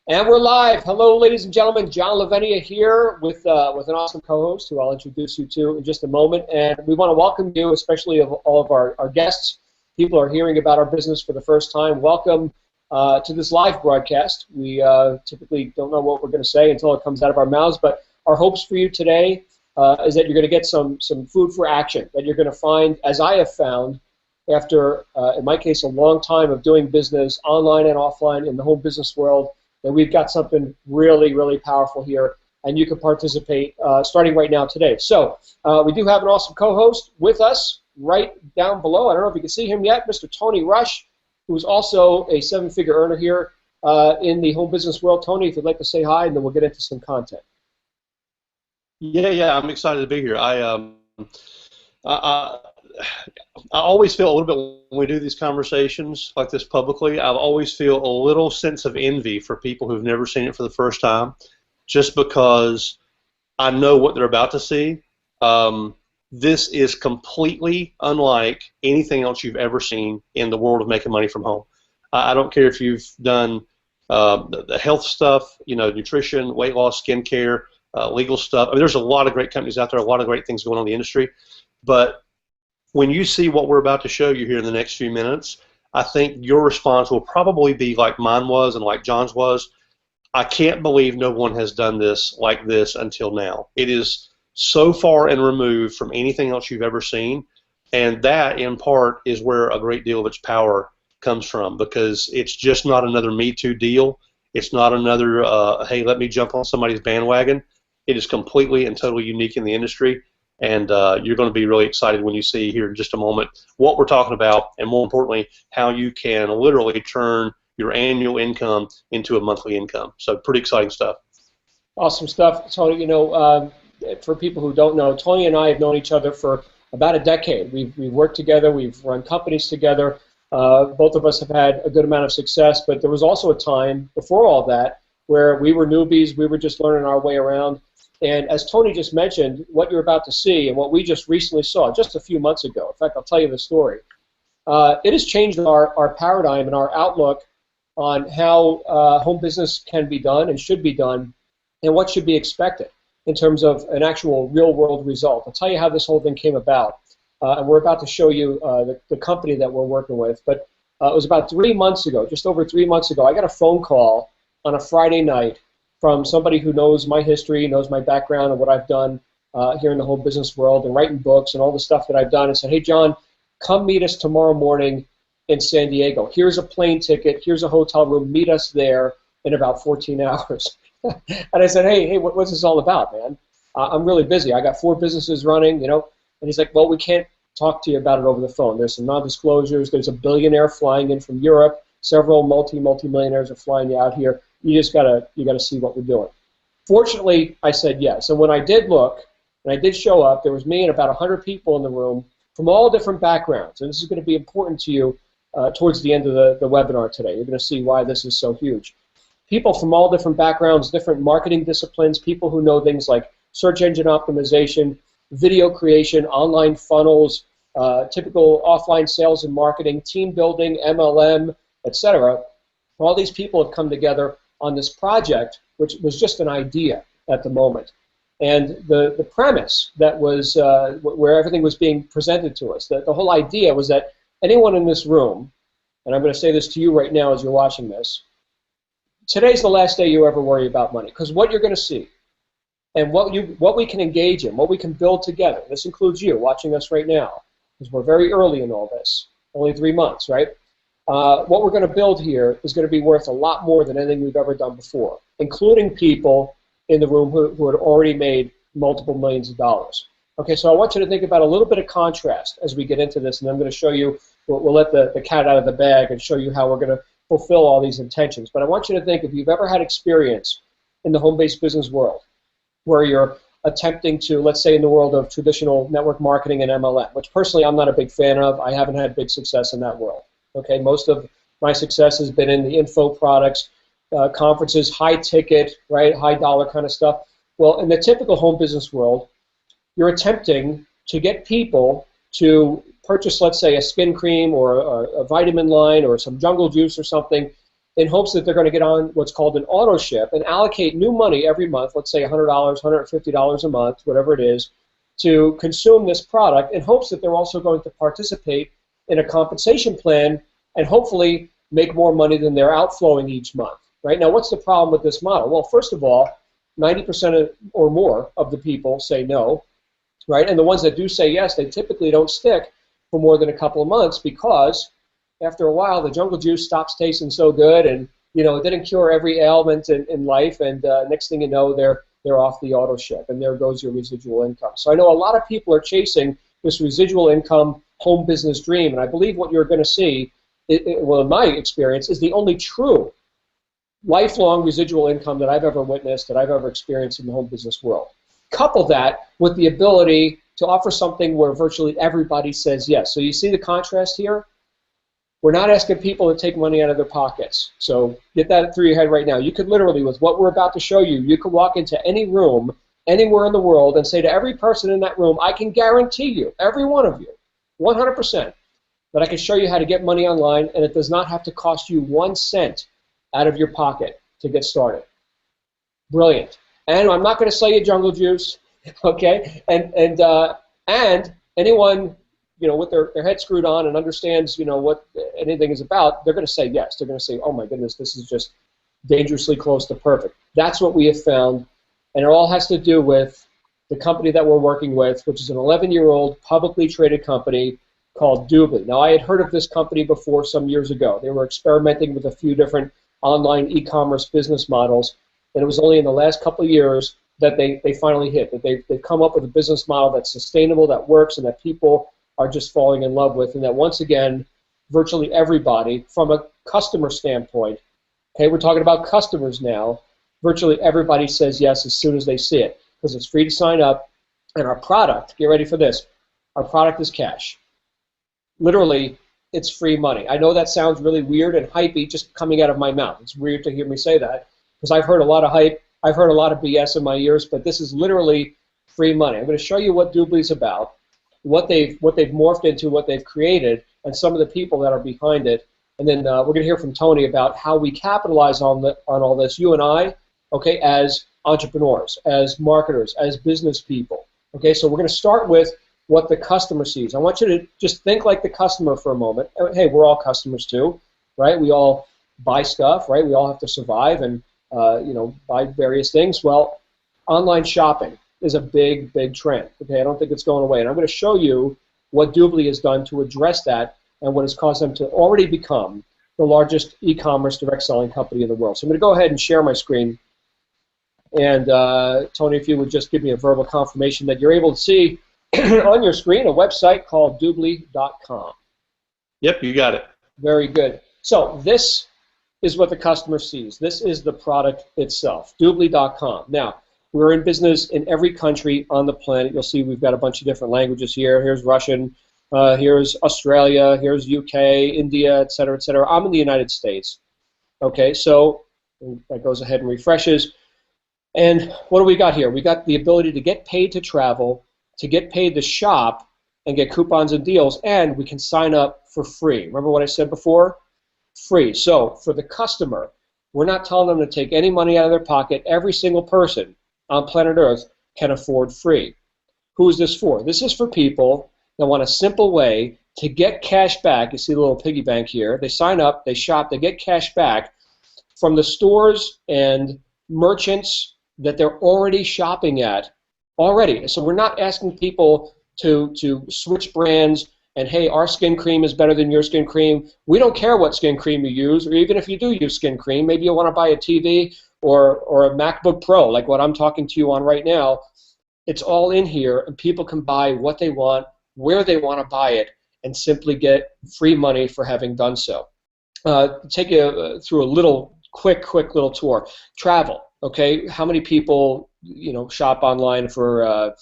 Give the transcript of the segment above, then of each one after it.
And we're live. Hello, ladies and gentlemen. John Lavenia here with an awesome co-host who I'll introduce you to in just a moment. And we want to welcome you, especially of all of our guests. People are hearing about our business for the first time. Welcome to this live broadcast. We typically don't know what we're going to say until it comes out of our mouths, but our hopes for you today is that you're going to get some food for action, that you're going to find, as I have found, after, in my case, a long time of doing business online and offline in the home business world, that we've got something really, really powerful here, and you can participate starting right now today. So we do have an awesome co-host with us right down below. I don't know if you can see him yet, Mr. Tony Rush, who's also a seven-figure earner here in the home business world. Tony, if you'd like to say hi, and then we'll get into some content. Yeah, I'm excited to be here. I always feel a little bit when we do these conversations like this publicly, I always feel a little sense of envy for people who've never seen it for the first time, just because I know what they're about to see. This is completely unlike anything else you've ever seen in the world of making money from home. I don't care if you've done the health stuff, nutrition, weight loss, skincare, legal stuff. I mean, there's a lot of great companies out there, a lot of great things going on in the industry, but when you see what we're about to show you here in the next few minutes, I think your response will probably be like mine was and like John's was. I can't believe no one has done this like this until now. It is so far and removed from anything else you've ever seen, and that, in part, is where a great deal of its power comes from, because it's just not another Me Too deal. It's not another, hey, let me jump on somebody's bandwagon. It is completely and totally unique in the industry. And you're going to be really excited when you see here in just a moment what we're talking about, and more importantly, how you can literally turn your annual income into a monthly income. So pretty exciting stuff. Awesome stuff. Tony, for people who don't know, Tony and I have known each other for about a decade. We've worked together. We've run companies together. Both of us have had a good amount of success, but there was also a time before all that where we were newbies. We were just learning our way around. And as Tony just mentioned, what you're about to see and what we just recently saw just a few months ago, in fact, I'll tell you the story, it has changed our paradigm and our outlook on how home business can be done and should be done, and what should be expected in terms of an actual real-world result. I'll tell you how this whole thing came about, and we're about to show you the company that we're working with. But it was about 3 months ago, just over 3 months ago, I got a phone call on a Friday night from somebody who knows my history, knows my background and what I've done here in the whole business world and writing books and all the stuff that I've done, and said, hey, John, come meet us tomorrow morning in San Diego. Here's a plane ticket. Here's a hotel room. Meet us there in about 14 hours. And I said, hey, what's this all about, man? I'm really busy. I got 4 businesses running, And he's like, well, we can't talk to you about it over the phone. There's some non-disclosures. There's a billionaire flying in from Europe. Several multi-millionaires are flying you out here. You gotta see what we're doing. Fortunately, I said yes. And when I did look, and I did show up, there was me and about 100 people in the room from all different backgrounds. And this is going to be important to you towards the end of the webinar today. You're going to see why this is so huge. People from all different backgrounds, different marketing disciplines, people who know things like search engine optimization, video creation, online funnels, typical offline sales and marketing, team building, MLM, etc. All these people have come together on this project, which was just an idea at the moment. And the premise that was where everything was being presented to us, the whole idea was that anyone in this room, and I'm going to say this to you right now as you're watching this, today's the last day you ever worry about money, because what you're going to see and what we can engage in, what we can build together, this includes you watching us right now, because we're very early in all this, only 3 months, right? What we're going to build here is going to be worth a lot more than anything we've ever done before, including people in the room who had already made multiple millions of dollars. Okay, so I want you to think about a little bit of contrast as we get into this, and I'm going to show you, we'll let the cat out of the bag and show you how we're going to fulfill all these intentions. But I want you to think, if you've ever had experience in the home-based business world where you're attempting to, let's say in the world of traditional network marketing and MLM, which personally I'm not a big fan of. I haven't had big success in that world. Okay, most of my success has been in the info products, conferences, high ticket, right, high dollar kind of stuff. Well, in the typical home business world, you're attempting to get people to purchase, let's say, a skin cream or a vitamin line or some jungle juice or something in hopes that they're going to get on what's called an auto ship and allocate new money every month, let's say $100, $150 a month, whatever it is, to consume this product in hopes that they're also going to participate in a compensation plan and hopefully make more money than they're outflowing each month. Right? Now, what's the problem with this model? Well, first of all, 90% or more of the people say no, right? And the ones that do say yes, they typically don't stick for more than a couple of months because after a while, the jungle juice stops tasting so good, and it didn't cure every ailment in life. And next thing you know, they're off the auto ship, and there goes your residual income. So I know a lot of people are chasing this residual income home business dream, and I believe what you're going to see, well, in my experience, is the only true lifelong residual income that I've ever witnessed, that I've ever experienced in the home business world. Couple that with the ability to offer something where virtually everybody says yes. So you see the contrast here? We're not asking people to take money out of their pockets. So get that through your head right now. You could literally, with what we're about to show you, you could walk into any room, anywhere in the world, and say to every person in that room, I can guarantee you, every one of you, 100%, that I can show you how to get money online, and it does not have to cost you 1 cent out of your pocket to get started. Brilliant. And I'm not going to sell you jungle juice, okay? And anyone with their head screwed on and understands what anything is about, they're going to say yes. They're going to say, oh my goodness, this is just dangerously close to perfect. That's what we have found, and it all has to do with the company that we're working with, which is an 11-year-old publicly traded company called Doobly. Now, I had heard of this company before some years ago. They were experimenting with a few different online e-commerce business models, and it was only in the last couple of years that they finally hit, that they've come up with a business model that's sustainable, that works, and that people are just falling in love with, and that once again, virtually everybody, from a customer standpoint, okay, we're talking about customers now, virtually everybody says yes as soon as they see it, because it's free to sign up, and our product, get ready for this, our product is cash. Literally, it's free money. I know that sounds really weird and hypey just coming out of my mouth. It's weird to hear me say that, because I've heard a lot of hype, I've heard a lot of BS in my ears, but this is literally free money. I'm going to show you what Doobly's about, what they've morphed into, what they've created, and some of the people that are behind it. And then we're going to hear from Tony about how we capitalize on all this, you and I, okay, as entrepreneurs, as marketers, as business people. Okay, so we're going to start with what the customer sees. I want you to just think like the customer for a moment. Hey, we're all customers too, right? We all buy stuff, right? We all have to survive and buy various things. Well, online shopping is a big, big trend. Okay, I don't think it's going away. And I'm going to show you what Doobly has done to address that and what has caused them to already become the largest e-commerce direct selling company in the world. So I'm going to go ahead and share my screen. And Tony, if you would just give me a verbal confirmation that you're able to see on your screen a website called Doobly.com. Yep, you got it. Very good. So this is what the customer sees. This is the product itself, Doobly.com. Now, we're in business in every country on the planet. You'll see we've got a bunch of different languages here. Here's Russian, here's Australia, here's UK, India, et cetera, et cetera. I'm in the United States. Okay, so that goes ahead and refreshes. And what do we got here? We got the ability to get paid to travel, to get paid to shop, and get coupons and deals, and we can sign up for free. Remember what I said before? Free. So for the customer, we're not telling them to take any money out of their pocket. Every single person on planet Earth can afford free. Who is this for? This is for people that want a simple way to get cash back. You see the little piggy bank here. They sign up, they shop, they get cash back from the stores and merchants that they're already shopping at already. So we're not asking people to switch brands and, hey, our skin cream is better than your skin cream. We don't care what skin cream you use, or even if you do use skin cream, maybe you want to buy a TV or a MacBook Pro, like what I'm talking to you on right now. It's all in here, and people can buy what they want, where they want to buy it, and simply get free money for having done so. Take you through a little quick little tour. Travel. Okay, how many people shop online for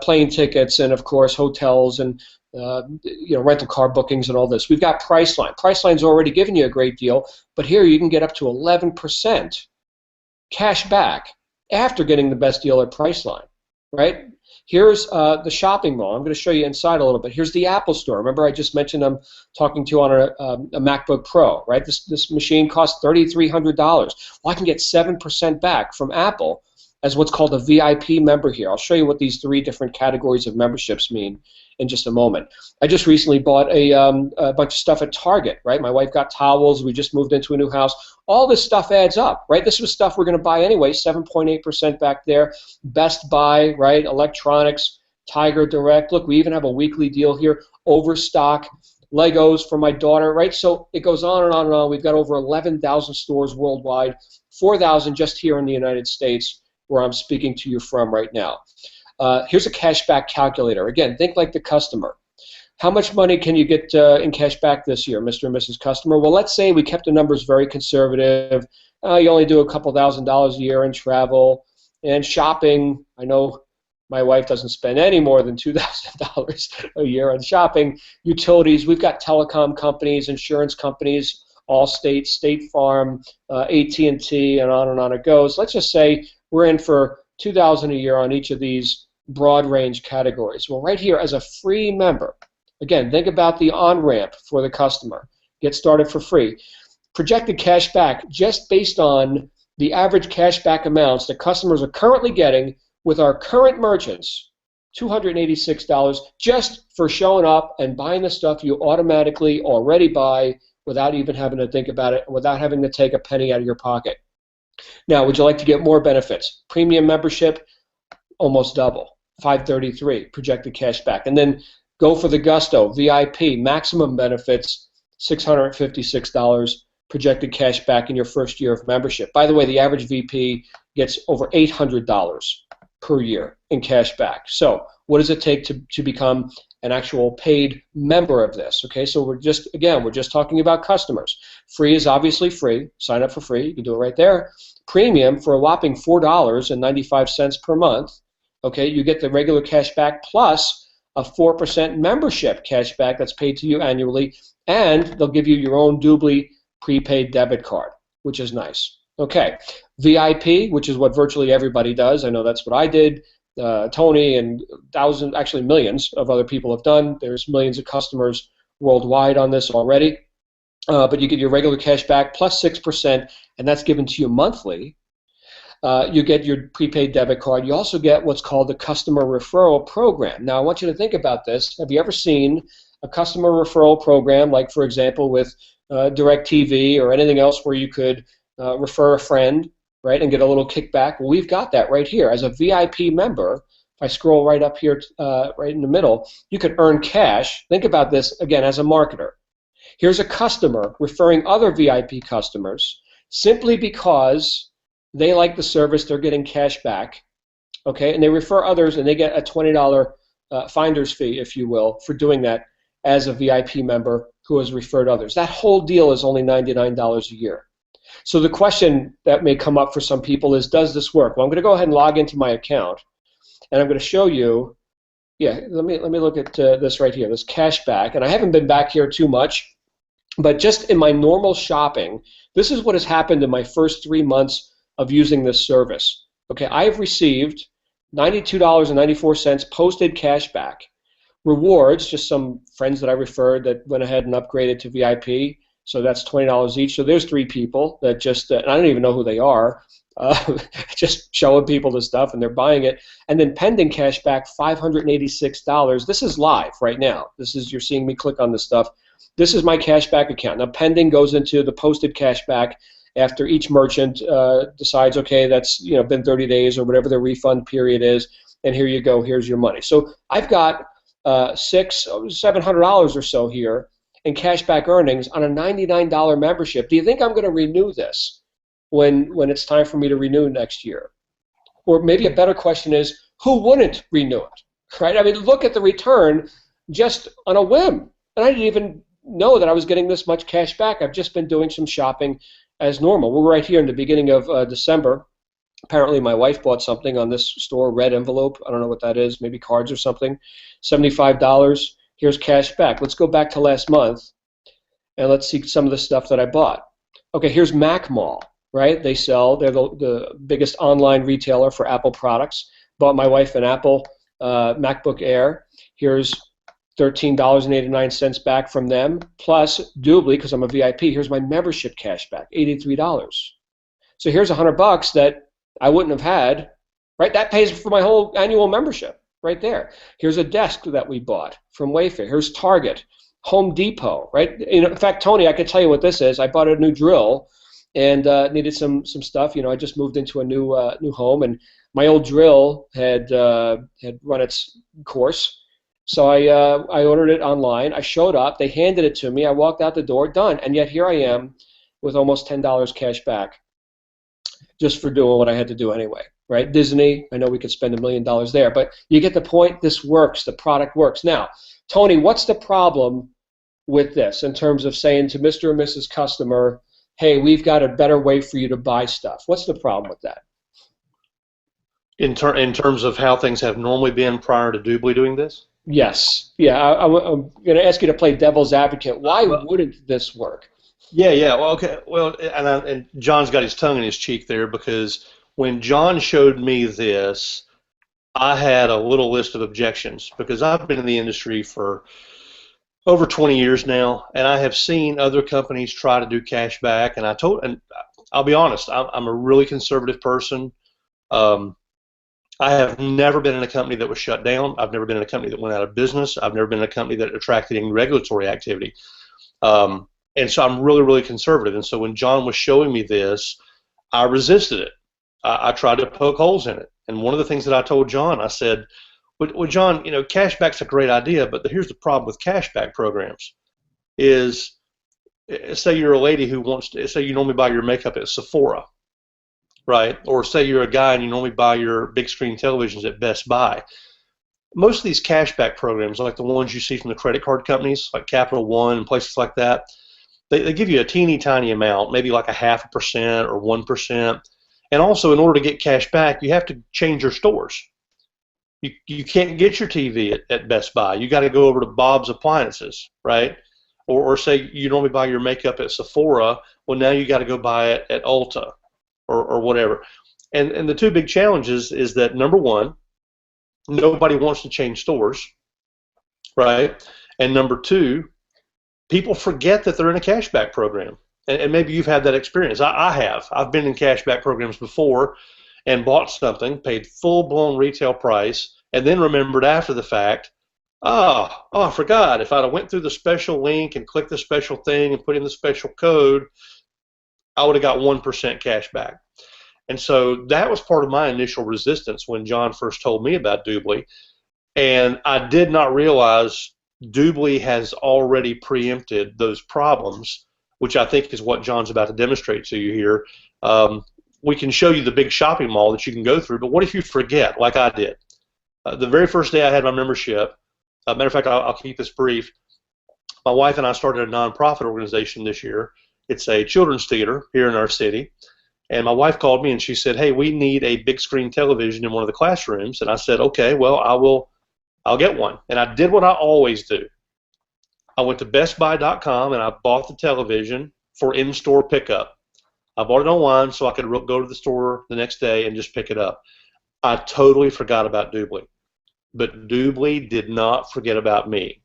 plane tickets and of course hotels and rental car bookings and all this? We've got Priceline. Priceline's already given you a great deal, but here you can get up to 11% cash back after getting the best deal at Priceline, right? Here's the shopping mall. I'm going to show you inside a little bit. Here's the Apple Store. Remember I just mentioned I'm talking to you on a MacBook Pro, right? This machine costs $3,300. Well, I can get 7% back from Apple as what's called a VIP member here. I'll show you what these 3 different categories of memberships mean in just a moment. I just recently bought a bunch of stuff at Target, right? My wife got towels. We just moved into a new house. All this stuff adds up, right? This was stuff we're going to buy anyway, 7.8% back there. Best Buy, right? Electronics, Tiger Direct. Look, we even have a weekly deal here. Overstock, Legos for my daughter, right? So it goes on and on and on. We've got over 11,000 stores worldwide, 4,000 just here in the United States, where I'm speaking to you from right now. Here's a cashback calculator. Again, think like the customer. How much money can you get in cash back this year, Mr. and Mrs. Customer? Well, let's say we kept the numbers very conservative. You only do a couple $1,000s a year in travel and shopping. I know my wife doesn't spend any more than $2,000 a year on shopping. Utilities, we've got telecom companies, insurance companies, Allstate, State Farm, AT&T, and on it goes. Let's just say we're in for $2,000 a year on each of these broad range categories. Well, right here as a free member, again, think about the on-ramp for the customer. Get started for free. Projected cash back just based on the average cash back amounts that customers are currently getting with our current merchants, $286 just for showing up and buying the stuff you automatically already buy without even having to think about it, without having to take a penny out of your pocket. Now, would you like to get more benefits? Premium membership, almost double, $533 projected cash back. And then go for the Gusto, VIP, maximum benefits, $656 projected cash back in your first year of membership. By the way, the average VP gets over $800 per year in cash back. So what does it take to become an actual paid member of this? Okay, so we're just talking about customers. Free is obviously free. Sign up for free. You can do it right there. Premium for a whopping $4.95 per month. Okay, you get the regular cash back plus a 4% membership cash back that's paid to you annually, and they'll give you your own Doobly prepaid debit card, which is nice. Okay, VIP, which is what virtually everybody does. I know that's what I did. Tony and thousands, actually millions of other people have done. There's millions of customers worldwide on this already. But you get your regular cash back plus 6%, and that's given to you monthly. You get your prepaid debit card. You also get what's called the customer referral program. Now, I want you to think about this. Have you ever seen a customer referral program, like, for example, with DirecTV or anything else where you could refer a friend, right, and get a little kickback? Well, we've got that right here. As a VIP member, if I scroll right up here, right in the middle, you could earn cash. Think about this, again, as a marketer. Here's a customer referring other VIP customers simply because they like the service, they're getting cash back, okay, and they refer others, and they get a $20 finder's fee, if you will, for doing that as a VIP member who has referred others. That whole deal is only $99 a year. So the question that may come up for some people is, does this work? Well, I'm going to go ahead and log into my account, and I'm going to show you, let me look at this right here, this cash back, and I haven't been back here too much, but just in my normal shopping, this is what has happened in my first 3 months of using this service. Okay, I have received $92.94 posted cash back. Rewards, just some friends that I referred that went ahead and upgraded to VIP, so that's $20 each. So there's 3 people that just, and I don't even know who they are, just showing people the stuff, and they're buying it. And then pending cash back, $586. This is live right now. This is, you're seeing me click on this stuff. This is my cash back account. Now, pending goes into the posted cash back after each merchant decides, okay, that's been 30 days or whatever the refund period is, and here you go, here's your money. So I've got $700 or so here in cash back earnings on a $99 membership. Do you think I'm going to renew this when it's time for me to renew next year? Or maybe a better question is, who wouldn't renew it, right? I mean, look at the return just on a whim. And I didn't even know that I was getting this much cash back. I've just been doing some shopping as normal. We're right here in the beginning of December. Apparently my wife bought something on this store, red envelope. I don't know what that is, maybe cards or something. $75. Here's cash back. Let's go back to last month, and let's see some of the stuff that I bought. Okay, here's Mac Mall, right? They're the biggest online retailer for Apple products. Bought my wife an Apple MacBook Air. Here's $13.89 back from them, plus Doobly, because I'm a VIP. Here's my membership cash back, $83. So here's $100 that I wouldn't have had, right? That pays for my whole annual membership right there. Here's a desk that we bought from Wayfair. Here's Target, Home Depot, right? In fact, Tony, I could tell you what this is. I bought a new drill and needed some stuff. I just moved into a new home, and my old drill had run its course. So I ordered it online. I showed up. They handed it to me. I walked out the door, done. And yet here I am with almost $10 cash back just for doing what I had to do anyway, right? Disney, I know we could spend $1 million there, but you get the point. This works. The product works. Now, Tony, what's the problem with this in terms of saying to Mr. or Mrs. Customer, hey, we've got a better way for you to buy stuff? What's the problem with that? In terms of how things have normally been prior to Doobly doing this? Yes. Yeah, I'm going to ask you to play devil's advocate. Why wouldn't this work? Yeah. Well, okay. Well, and John's got his tongue in his cheek there, because when John showed me this, I had a little list of objections, because I've been in the industry for over 20 years now, and I have seen other companies try to do cash back, and I'll be honest, I'm a really conservative person. I have never been in a company that was shut down. I've never been in a company that went out of business. I've never been in a company that attracted any regulatory activity. And so I'm really, really conservative. And so when John was showing me this, I resisted it. I tried to poke holes in it. And one of the things that I told John, I said, well, John, cashback's a great idea, but here's the problem with cashback programs is, say you're a lady who wants to, say you normally buy your makeup at Sephora, right? Or say you're a guy and you normally buy your big screen televisions at Best Buy. Most of these cashback programs, like the ones you see from the credit card companies, like Capital One and places like that, they give you a teeny tiny amount, maybe like 0.5% or 1%. And also, in order to get cash back, you have to change your stores. You can't get your TV at Best Buy. You got to go over to Bob's Appliances, right? Or say you normally buy your makeup at Sephora. Well, now you got to go buy it at Ulta or whatever. And the two big challenges is that, number one, nobody wants to change stores, right? And number two, people forget that they're in a cashback program. And maybe you've had that experience. I have. I've been in cashback programs before and bought something, paid full-blown retail price, and then remembered after the fact, I forgot. If I'd have went through the special link and clicked the special thing and put in the special code, I would have got 1% cash back. And so that was part of my initial resistance when John first told me about Doobly. And I did not realize Doobly has already preempted those problems, which I think is what John's about to demonstrate to you here. We can show you the big shopping mall that you can go through, but what if you forget, like I did? The very first day I had my membership, matter of fact, I'll keep this brief. My wife and I started a nonprofit organization this year. It's a children's theater here in our city. And my wife called me and she said, hey, we need a big screen television in one of the classrooms. And I said, okay, well, I'll get one. And I did what I always do. I went to bestbuy.com and I bought the television for in-store pickup. I bought it online so I could go to the store the next day and just pick it up. I totally forgot about Doobly. But Doobly did not forget about me.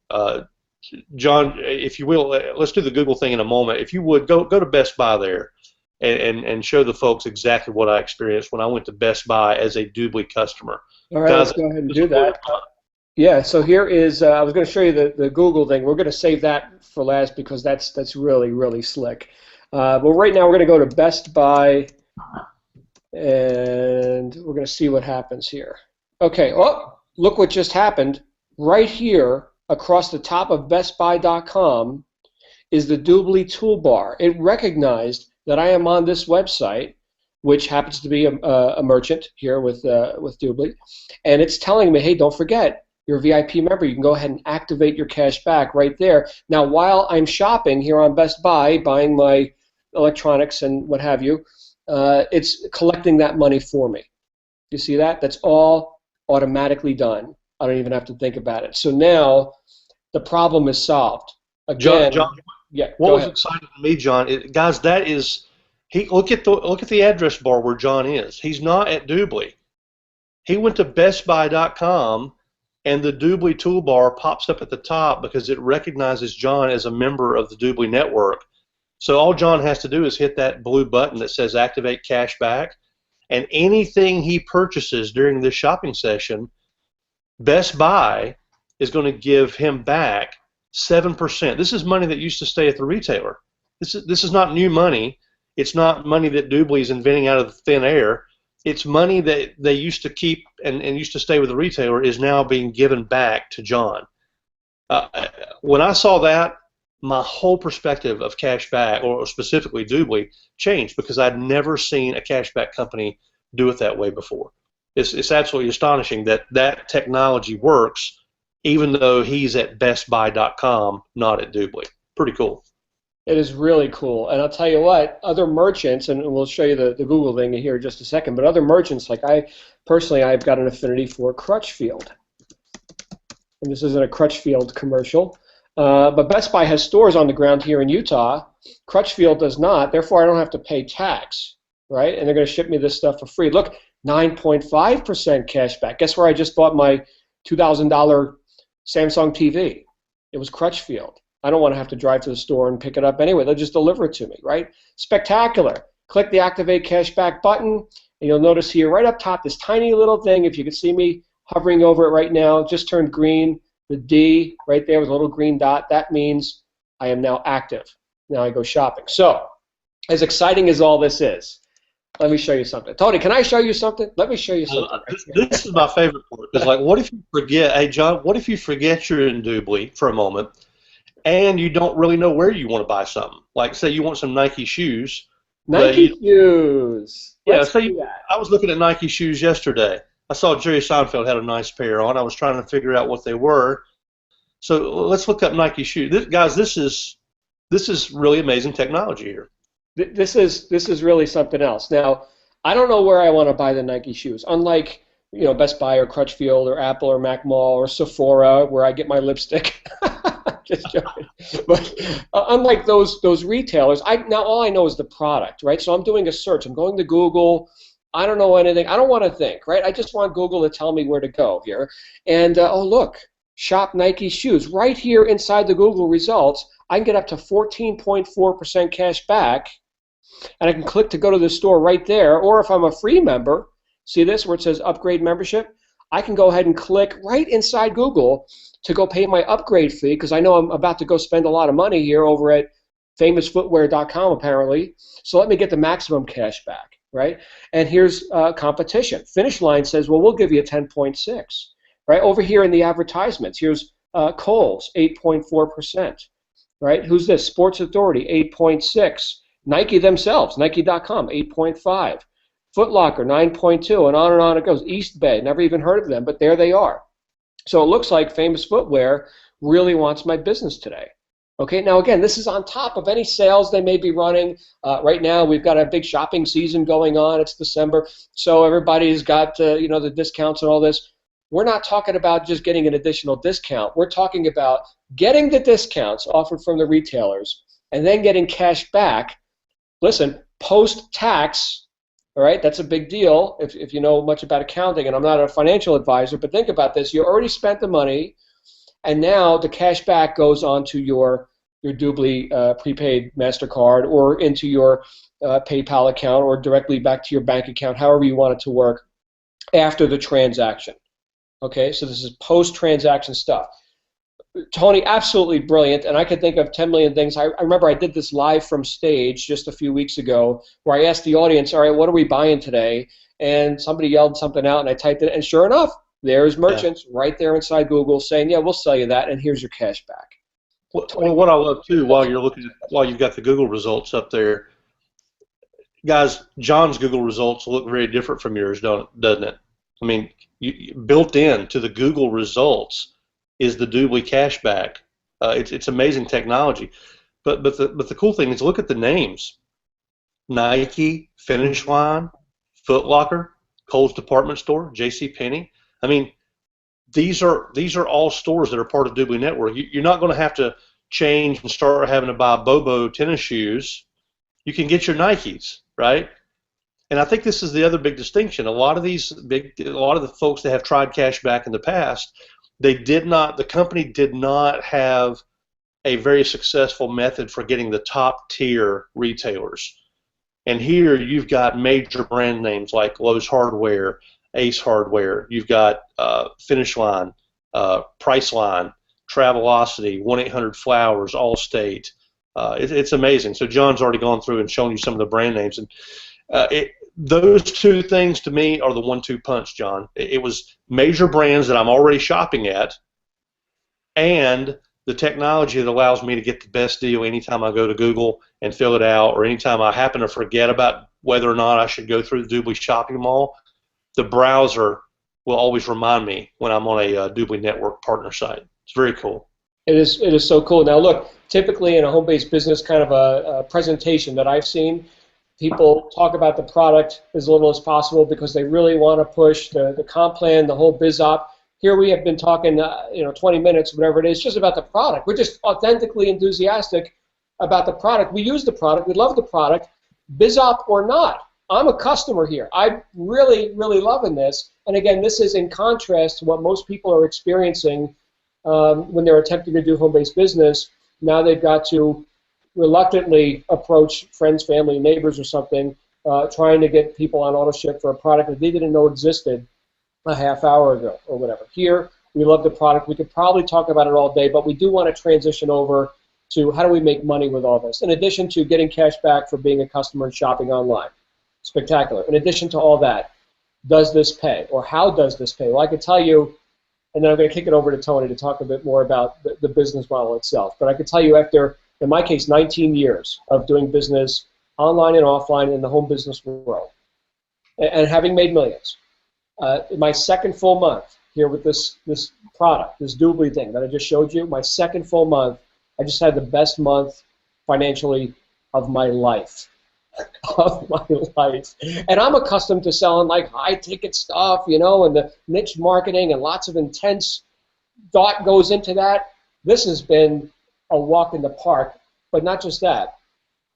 John, if you will, let's do the Google thing in a moment. If you would, go to Best Buy there and show the folks exactly what I experienced when I went to Best Buy as a Doobly customer. All right, let's go ahead and do that. Yeah, so here is, I was going to show you the Google thing. We're going to save that for last because that's really, really slick. But right now we're going to go to Best Buy, and we're going to see what happens here. Okay, oh, look what just happened. Right here across the top of bestbuy.com is the Doobly toolbar. It recognized that I am on this website, which happens to be a merchant here with Doobly, and it's telling me, hey, don't forget, you're a VIP member. You can go ahead and activate your cash back right there. Now, while I'm shopping here on Best Buy, buying my electronics and what have you, it's collecting that money for me. You see that? That's all automatically done. I don't even have to think about it. So now the problem is solved. Again, John, yeah. What was exciting to me, John, guys, that is, look at the address bar where John is. He's not at Doobly. He went to bestbuy.com and the Doobly toolbar pops up at the top because it recognizes John as a member of the Doobly network. So all John has to do is hit that blue button that says Activate Cash Back, and anything he purchases during this shopping session, Best Buy is going to give him back 7%. This is money that used to stay at the retailer. This is not new money. It's not money that Doobly is inventing out of thin air. It's money that they used to keep and used to stay with the retailer is now being given back to John. When I saw that, my whole perspective of cashback, or specifically Doobly, changed because I'd never seen a cashback company do it that way before. It's absolutely astonishing that that technology works, even though he's at bestbuy.com, not at Doobly. Pretty cool. It is really cool. And I'll tell you what, other merchants, and we'll show you the Google thing here in just a second, but other merchants, like I've got an affinity for Crutchfield. And this isn't a Crutchfield commercial. But Best Buy has stores on the ground here in Utah. Crutchfield does not. Therefore, I don't have to pay tax, right? And they're going to ship me this stuff for free. Look, 9.5% cash back. Guess where I just bought my $2,000 Samsung TV? It was Crutchfield. I don't want to have to drive to the store and pick it up anyway. They'll just deliver it to me, right? Spectacular. Click the Activate Cashback button, and you'll notice here right up top this tiny little thing. If you can see me hovering over it right now, just turned green. The D right there with a little green dot, that means I am now active. Now I go shopping. So, as exciting as all this is, let me show you something. Tony, can I show you something? Let me show you something. This is my favorite part. Because, like, what if you forget, hey, John, what if you forget you're in Doobly for a moment and you don't really know where you want to buy something? Like, say you want some Nike shoes. Nike shoes. Yeah, I was looking at Nike shoes yesterday. I saw Jerry Seinfeld had a nice pair on. I was trying to figure out what they were. So let's look up Nike shoes. Guys, this is really amazing technology here. This is really something else. Now, I don't know where I want to buy the Nike shoes. Unlike Best Buy or Crutchfield or Apple or Mac Mall or Sephora, where I get my lipstick. Just joking. But unlike those retailers, now all I know is the product, right? So I'm doing a search. I'm going to Google. I don't know anything. I don't want to think, right? I just want Google to tell me where to go here. And, oh, look, shop Nike shoes. Right here inside the Google results, I can get up to 14.4% cash back, and I can click to go to the store right there. Or if I'm a free member, see this where it says upgrade membership? I can go ahead and click right inside Google to go pay my upgrade fee because I know I'm about to go spend a lot of money here over at famousfootwear.com apparently. So let me get the maximum cash back. Right? And here's competition. Finish Line says, well, we'll give you a 10.6. Right? Over here in the advertisements, here's Kohl's, 8.4%. Right? Who's this? Sports Authority, 8.6. Nike themselves, Nike.com, 8.5. Foot Locker, 9.2, and on it goes. East Bay, never even heard of them, but there they are. So it looks like Famous Footwear really wants my business today. Okay, now again, this is on top of any sales they may be running. Right now, we've got a big shopping season going on. It's December, so everybody's got the discounts and all this. We're not talking about just getting an additional discount. We're talking about getting the discounts offered from the retailers and then getting cash back. Listen, post-tax, all right, that's a big deal if you know much about accounting, and I'm not a financial advisor, but think about this. You already spent the money. And now the cash back goes onto your Doobly prepaid MasterCard or into your PayPal account or directly back to your bank account, however you want it to work, after the transaction. Okay, so this is post-transaction stuff. Tony, absolutely brilliant, and I could think of 10 million things. I remember I did this live from stage just a few weeks ago where I asked the audience, all right, what are we buying today? And somebody yelled something out, and I typed it, and sure enough, there's merchants right there inside Google saying, yeah, we'll sell you that, and here's your cash back. Well, what I love, too, while you've got the Google results up there, guys, John's Google results look very different from yours, doesn't it? I mean, built in to the Google results is the Doobly cashback. It's amazing technology. But the cool thing is look at the names. Nike, Finish Line, Foot Locker, Kohl's Department Store, JCPenney. I mean, these are all stores that are part of Doobly Network. You're not going to have to change and start having to buy Bobo tennis shoes. You can get your Nikes, right? And I think this is the other big distinction. A lot of the folks that have tried cash back in the past, the company did not have a very successful method for getting the top tier retailers. And here you've got major brand names like Lowe's Hardware, Ace Hardware. You've got Finish Line, Priceline, Travelocity, 1-800-Flowers, Allstate. It's amazing. So John's already gone through and shown you some of the brand names, and those two things to me are the 1-2 punch, John. It was major brands that I'm already shopping at, and the technology that allows me to get the best deal anytime I go to Google and fill it out, or anytime I happen to forget about whether or not I should go through the Doobly Shopping Mall. The browser will always remind me when I'm on a Doobly Network partner site. It's very cool. It is so cool. Now look, typically in a home-based business kind of a presentation that I've seen, people talk about the product as little as possible because they really want to push the comp plan, the whole biz op. Here we have been talking, 20 minutes, whatever it is, just about the product. We're just authentically enthusiastic about the product. We use the product. We love the product, biz op or not. I'm a customer here. I'm really, really loving this. And again, this is in contrast to what most people are experiencing when they're attempting to do home-based business. Now they've got to reluctantly approach friends, family, neighbors or something, trying to get people on auto-ship for a product that they didn't know existed a half hour ago or whatever. Here, we love the product. We could probably talk about it all day, but we do want to transition over to how do we make money with all this, in addition to getting cash back for being a customer and shopping online. Spectacular. In addition to all that, does this pay, or how does this pay? Well, I can tell you, and then I'm going to kick it over to Tony to talk a bit more about the business model itself, but I can tell you after, in my case, 19 years of doing business online and offline in the home business world, and having made millions, in my second full month here with this product, this Doobly thing that I just showed you, my second full month, I just had the best month financially of my life. Of my life. And I'm accustomed to selling like high ticket stuff, and the niche marketing and lots of intense thought goes into that. This has been a walk in the park, but not just that.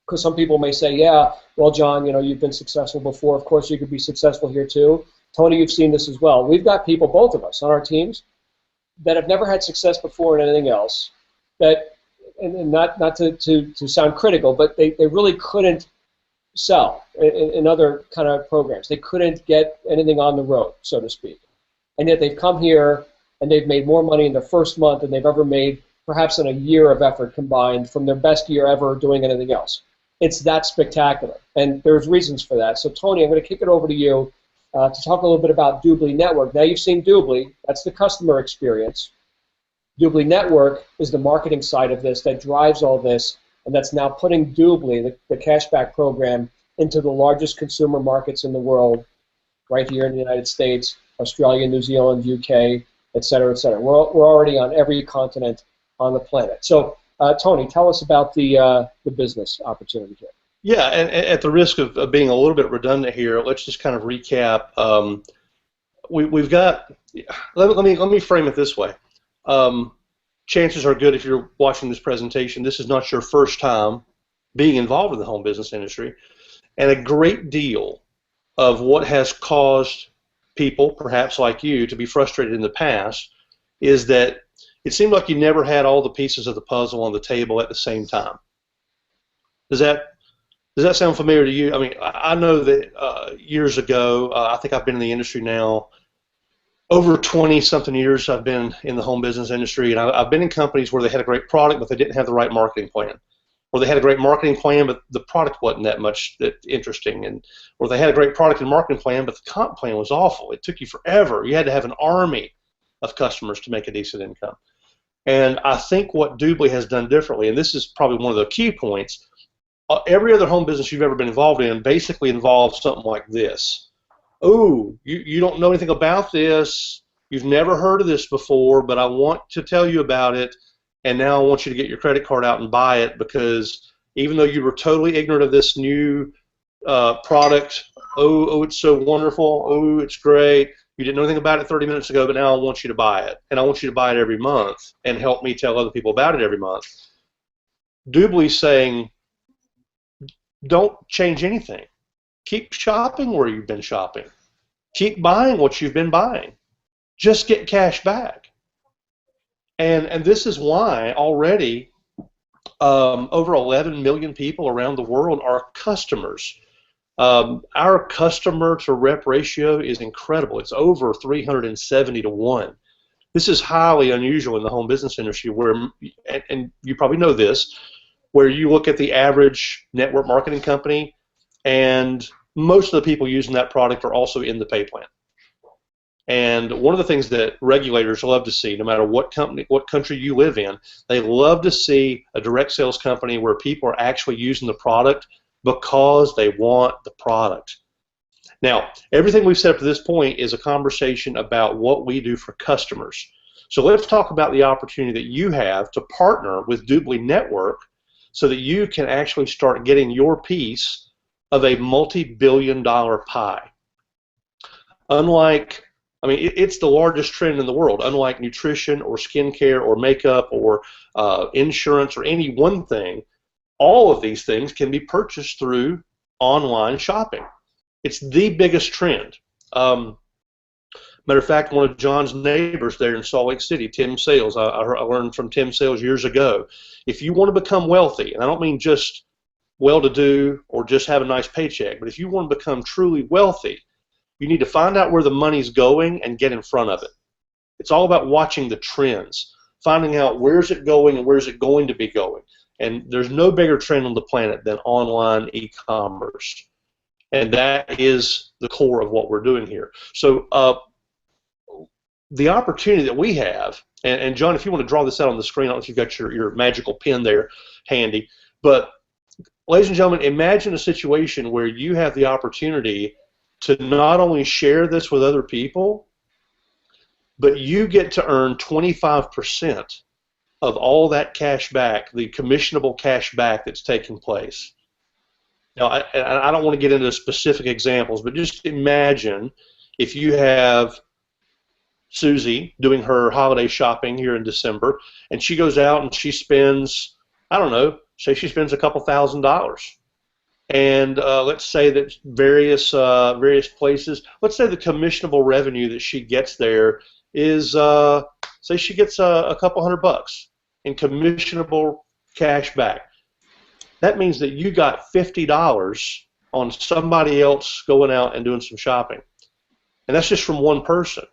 Because some people may say, yeah, well, John, you've been successful before. Of course, you could be successful here too. Tony, you've seen this as well. We've got people, both of us, on our teams that have never had success before in anything else. That, and not to sound critical, but they really couldn't sell in other kind of programs. They couldn't get anything on the road, so to speak. And yet they've come here and they've made more money in their first month than they've ever made perhaps in a year of effort combined from their best year ever doing anything else. It's that spectacular. And there's reasons for that. So Tony, I'm going to kick it over to you to talk a little bit about Doobly Network. Now you've seen Doobly. That's the customer experience. Doobly Network is the marketing side of this that drives all this, and that's now putting Doobly, the cashback program, into the largest consumer markets in the world, right here in the United States, Australia, New Zealand, UK, et cetera, et cetera. We're already on every continent on the planet. So, Tony, tell us about the business opportunity here. Yeah, and at the risk of being a little bit redundant here, let's just kind of recap. We've got. Let me frame it this way. Chances are good if you're watching this presentation, this is not your first time being involved in the home business industry, and a great deal of what has caused people, perhaps like you, to be frustrated in the past is that it seemed like you never had all the pieces of the puzzle on the table at the same time. Does that sound familiar to you? I mean, I know that years ago, I think I've been in the industry now over 20-something years. I've been in the home business industry, and I've been in companies where they had a great product, but they didn't have the right marketing plan. Or they had a great marketing plan, but the product wasn't that interesting. Or they had a great product and marketing plan, but the comp plan was awful. It took you forever. You had to have an army of customers to make a decent income. And I think what Doobly has done differently, and this is probably one of the key points, every other home business you've ever been involved in basically involves something like this. Oh, you don't know anything about this. You've never heard of this before, but I want to tell you about it, and now I want you to get your credit card out and buy it, because even though you were totally ignorant of this new product, oh, it's so wonderful, oh, it's great, you didn't know anything about it 30 minutes ago, but now I want you to buy it, and I want you to buy it every month and help me tell other people about it every month. Doobly's saying, don't change anything. Keep shopping where you've been shopping. Keep buying what you've been buying. Just get cash back. And this is why already over 11 million people around the world are customers. Our customer to rep ratio is incredible. It's over 370 to 1. This is highly unusual in the home business industry where, and you probably know this, where you look at the average network marketing company and most of the people using that product are also in the pay plan. And one of the things that regulators love to see, no matter what country you live in, they love to see a direct sales company where people are actually using the product because they want the product. Now, everything we've said up to this point is a conversation about what we do for customers. So let's talk about the opportunity that you have to partner with Doobly Network so that you can actually start getting your piece of a multi-billion-dollar pie. Unlike, I mean, it's the largest trend in the world. Unlike nutrition or skincare or makeup or insurance or any one thing, all of these things can be purchased through online shopping. It's the biggest trend. Matter of fact, one of John's neighbors there in Salt Lake City, Tim Sales, I learned from Tim Sales years ago, if you want to become wealthy, and I don't mean just well-to-do or just have a nice paycheck, but if you want to become truly wealthy, you need to find out where the money's going and get in front of it. It's all about watching the trends, finding out where's it going and where's it going to be going. And there's no bigger trend on the planet than online e-commerce. And that is the core of what we're doing here. So the opportunity that we have, and John, if you want to draw this out on the screen, I don't know if you've got your magical pen there handy, but ladies and gentlemen, imagine a situation where you have the opportunity to not only share this with other people, but you get to earn 25% of all that cash back, the commissionable cash back that's taking place. Now, I don't want to get into specific examples, but just imagine if you have Susie doing her holiday shopping here in December, and she goes out and she spends, I don't know, say she spends a couple $1,000s. And let's say that various places, let's say the commissionable revenue that she gets there is, say she gets a couple $100 in commissionable cash back. That means that you got $50 on somebody else going out and doing some shopping. And that's just from one person.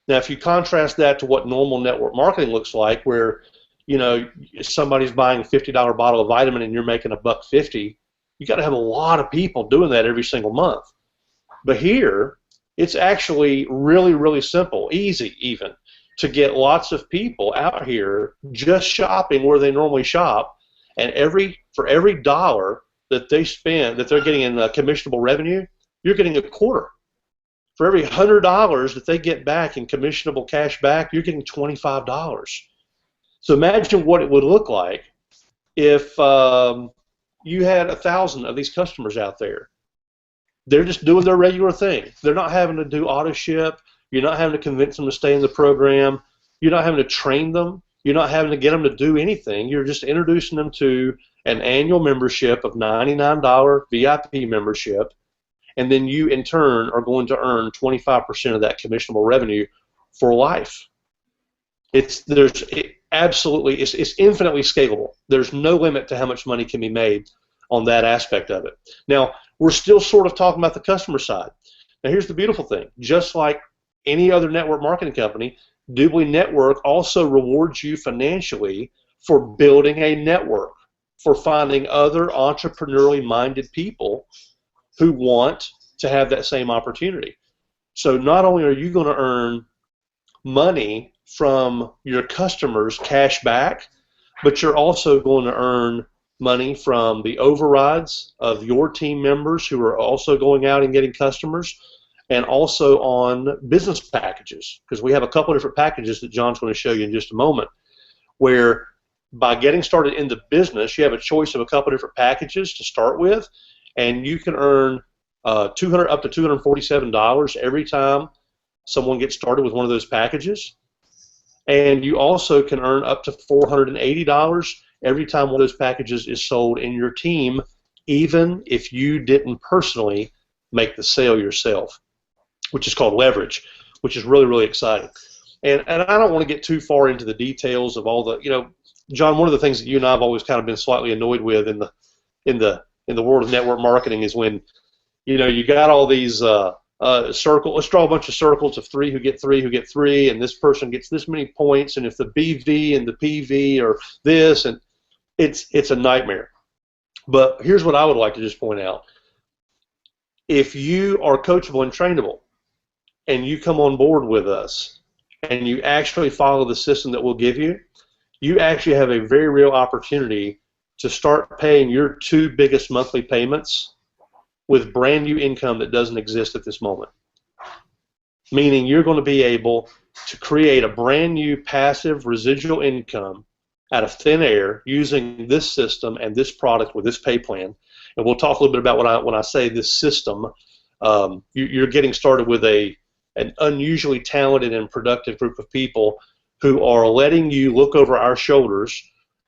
Now, if you contrast that to what normal network marketing looks like, where, you know, somebody's buying a $50 bottle of vitamin and you're making $1.50, you got to have a lot of people doing that every single month. But here, it's actually really, really simple, easy even, to get lots of people out here just shopping where they normally shop, and for every dollar that they spend, that they're getting in commissionable revenue, you're getting a quarter. For every $100 that they get back in commissionable cash back, you're getting $25. So imagine what it would look like if you had 1,000 of these customers out there. They're just doing their regular thing. They're not having to do auto ship. You're not having to convince them to stay in the program. You're not having to train them. You're not having to get them to do anything. You're just introducing them to an annual membership of $99 VIP membership, and then you, in turn, are going to earn 25% of that commissionable revenue for life. It's infinitely scalable. There's no limit to how much money can be made on that aspect of it. Now, we're still sort of talking about the customer side. Now, here's the beautiful thing. Just like any other network marketing company, Doobly Network also rewards you financially for building a network, for finding other entrepreneurially minded people who want to have that same opportunity. So not only are you going to earn money from your customers cash back, but you're also going to earn money from the overrides of your team members who are also going out and getting customers, and also on business packages, because we have a couple of different packages that John's going to show you in just a moment, where by getting started in the business, you have a choice of a couple of different packages to start with, and you can earn up to $247 every time someone gets started with one of those packages. And you also can earn up to $480 every time one of those packages is sold in your team, even if you didn't personally make the sale yourself, which is called leverage, which is really, really exciting. And I don't want to get too far into the details of all the, John, one of the things that you and I have always kind of been slightly annoyed with in the world of network marketing is when, you got all these circle. Let's draw a bunch of circles of three who get three, and this person gets this many points, and if the BV and the PV are this, and it's a nightmare. But here's what I would like to just point out. If you are coachable and trainable, and you come on board with us, and you actually follow the system that we'll give you, you actually have a very real opportunity to start paying your two biggest monthly payments with brand new income that doesn't exist at this moment. Meaning you're going to be able to create a brand new passive residual income out of thin air using this system and this product with this pay plan. And we'll talk a little bit about when I say this system, you're getting started with an unusually talented and productive group of people who are letting you look over our shoulders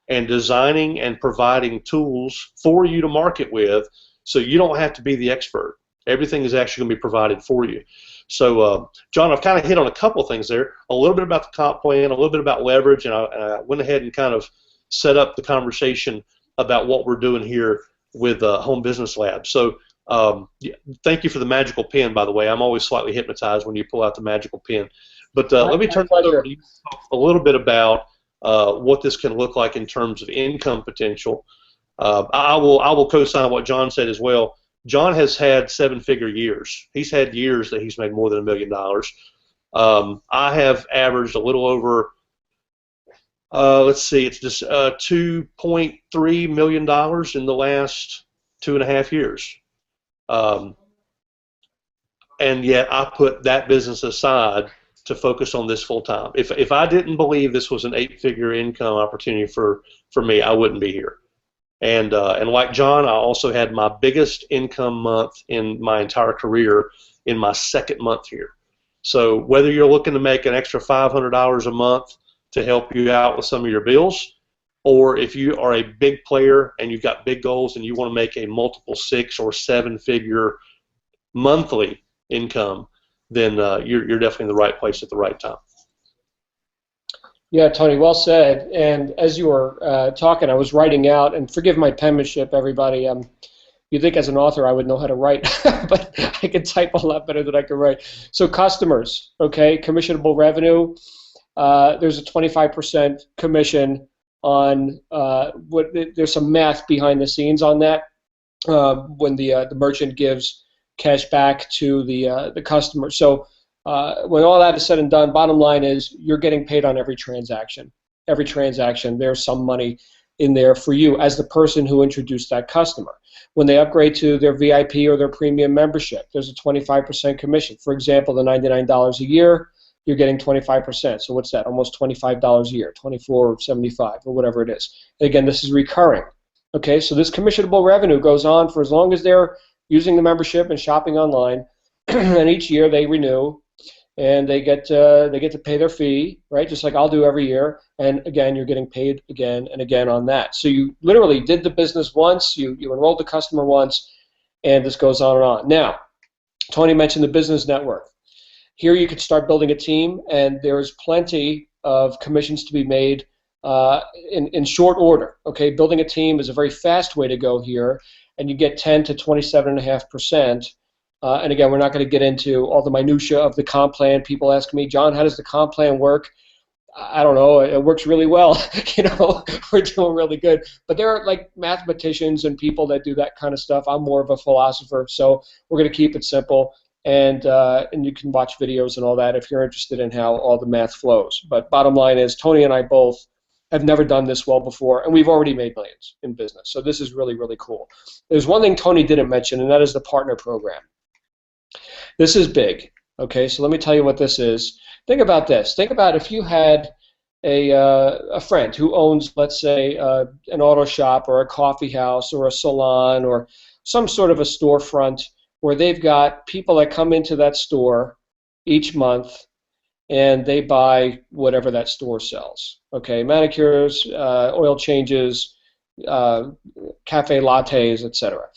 and designing and providing tools for you to market with, so you don't have to be the expert. Everything is actually going to be provided for you. So, John, I've kind of hit on a couple of things there, a little bit about the comp plan, a little bit about leverage, and I went ahead and kind of set up the conversation about what we're doing here with Home Business Lab. So thank you for the magical pen, by the way. I'm always slightly hypnotized when you pull out the magical pen. But let me turn it over to you a little bit about what this can look like in terms of income potential. I will co-sign what John said as well. John has had seven-figure years. He's had years that he's made more than $1 million. I have averaged a little over, let's see, it's just $2.3 million in the last 2.5 years. And yet I put that business aside to focus on this full time. If I didn't believe this was an 8-figure income opportunity for me, I wouldn't be here. And like John, I also had my biggest income month in my entire career in my second month here. So whether you're looking to make an extra $500 a month to help you out with some of your bills, or if you are a big player and you've got big goals and you want to make a multiple 6- or 7-figure monthly income, then you're definitely in the right place at the right time. Yeah, Tony, well said. And as you were talking, I was writing out, and forgive my penmanship, everybody. You'd think as an author I would know how to write, but I can type a lot better than I can write. So customers, okay, commissionable revenue. There's a 25% commission on there's some math behind the scenes on that when the merchant gives cash back to the customer. So when all that is said and done, bottom line is you're getting paid on every transaction. Every transaction, there's some money in there for you as the person who introduced that customer. When they upgrade to their VIP or their premium membership, there's a 25% commission. For example, the $99 a year, you're getting 25%. So what's that? Almost $25 a year, $24.75 or whatever it is. And again, this is recurring. Okay, so this commissionable revenue goes on for as long as they're using the membership and shopping online, and each year they renew, and they get to pay their fee, right? Just like I'll do every year. And again, you're getting paid again and again on that. So you literally did the business once, you enrolled the customer once, and this goes on and on. Now, Tony mentioned the business network. Here you can start building a team, and there's plenty of commissions to be made in short order. Okay, building a team is a very fast way to go here, and you get 10 to 27.5%. And again, we're not going to get into all the minutia of the comp plan. People ask me, John, how does the comp plan work? I don't know. It works really well. We're doing really good. But there are like mathematicians and people that do that kind of stuff. I'm more of a philosopher, so we're going to keep it simple. And you can watch videos and all that if you're interested in how all the math flows. But bottom line is, Tony and I both have never done this well before, and we've already made millions in business. So this is really, really cool. There's one thing Tony didn't mention, and that is the partner program. This is big. Okay, so let me tell you what this is. Think about this. Think about if you had a friend who owns, let's say, an auto shop or a coffee house or a salon or some sort of a storefront where they've got people that come into that store each month and they buy whatever that store sells. Okay, manicures, oil changes, cafe lattes, etc.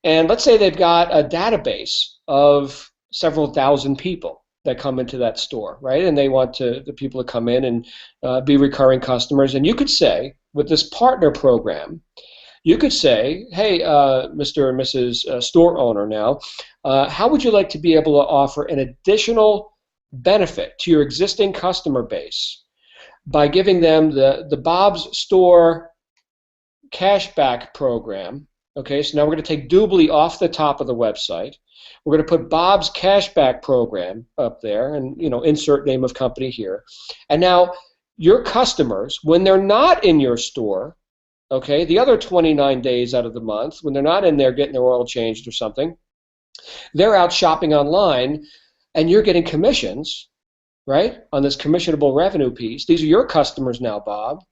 And let's say they've got a database of several thousand people. that come into that store, right? And they want the people to come in and be recurring customers. And you could say, with this partner program, you could say, hey, Mr. and Mrs. Store owner now, how would you like to be able to offer an additional benefit to your existing customer base by giving them the Bob's Store cashback program? Okay, so now we're going to take Doobly off the top of the website. We're going to put Bob's cashback program up there, and insert name of company here. And now your customers, when they're not in your store, okay, the other 29 days out of the month, when they're not in there getting their oil changed or something, they're out shopping online, and you're getting commissions, right, on this commissionable revenue piece. These are your customers now, Bob,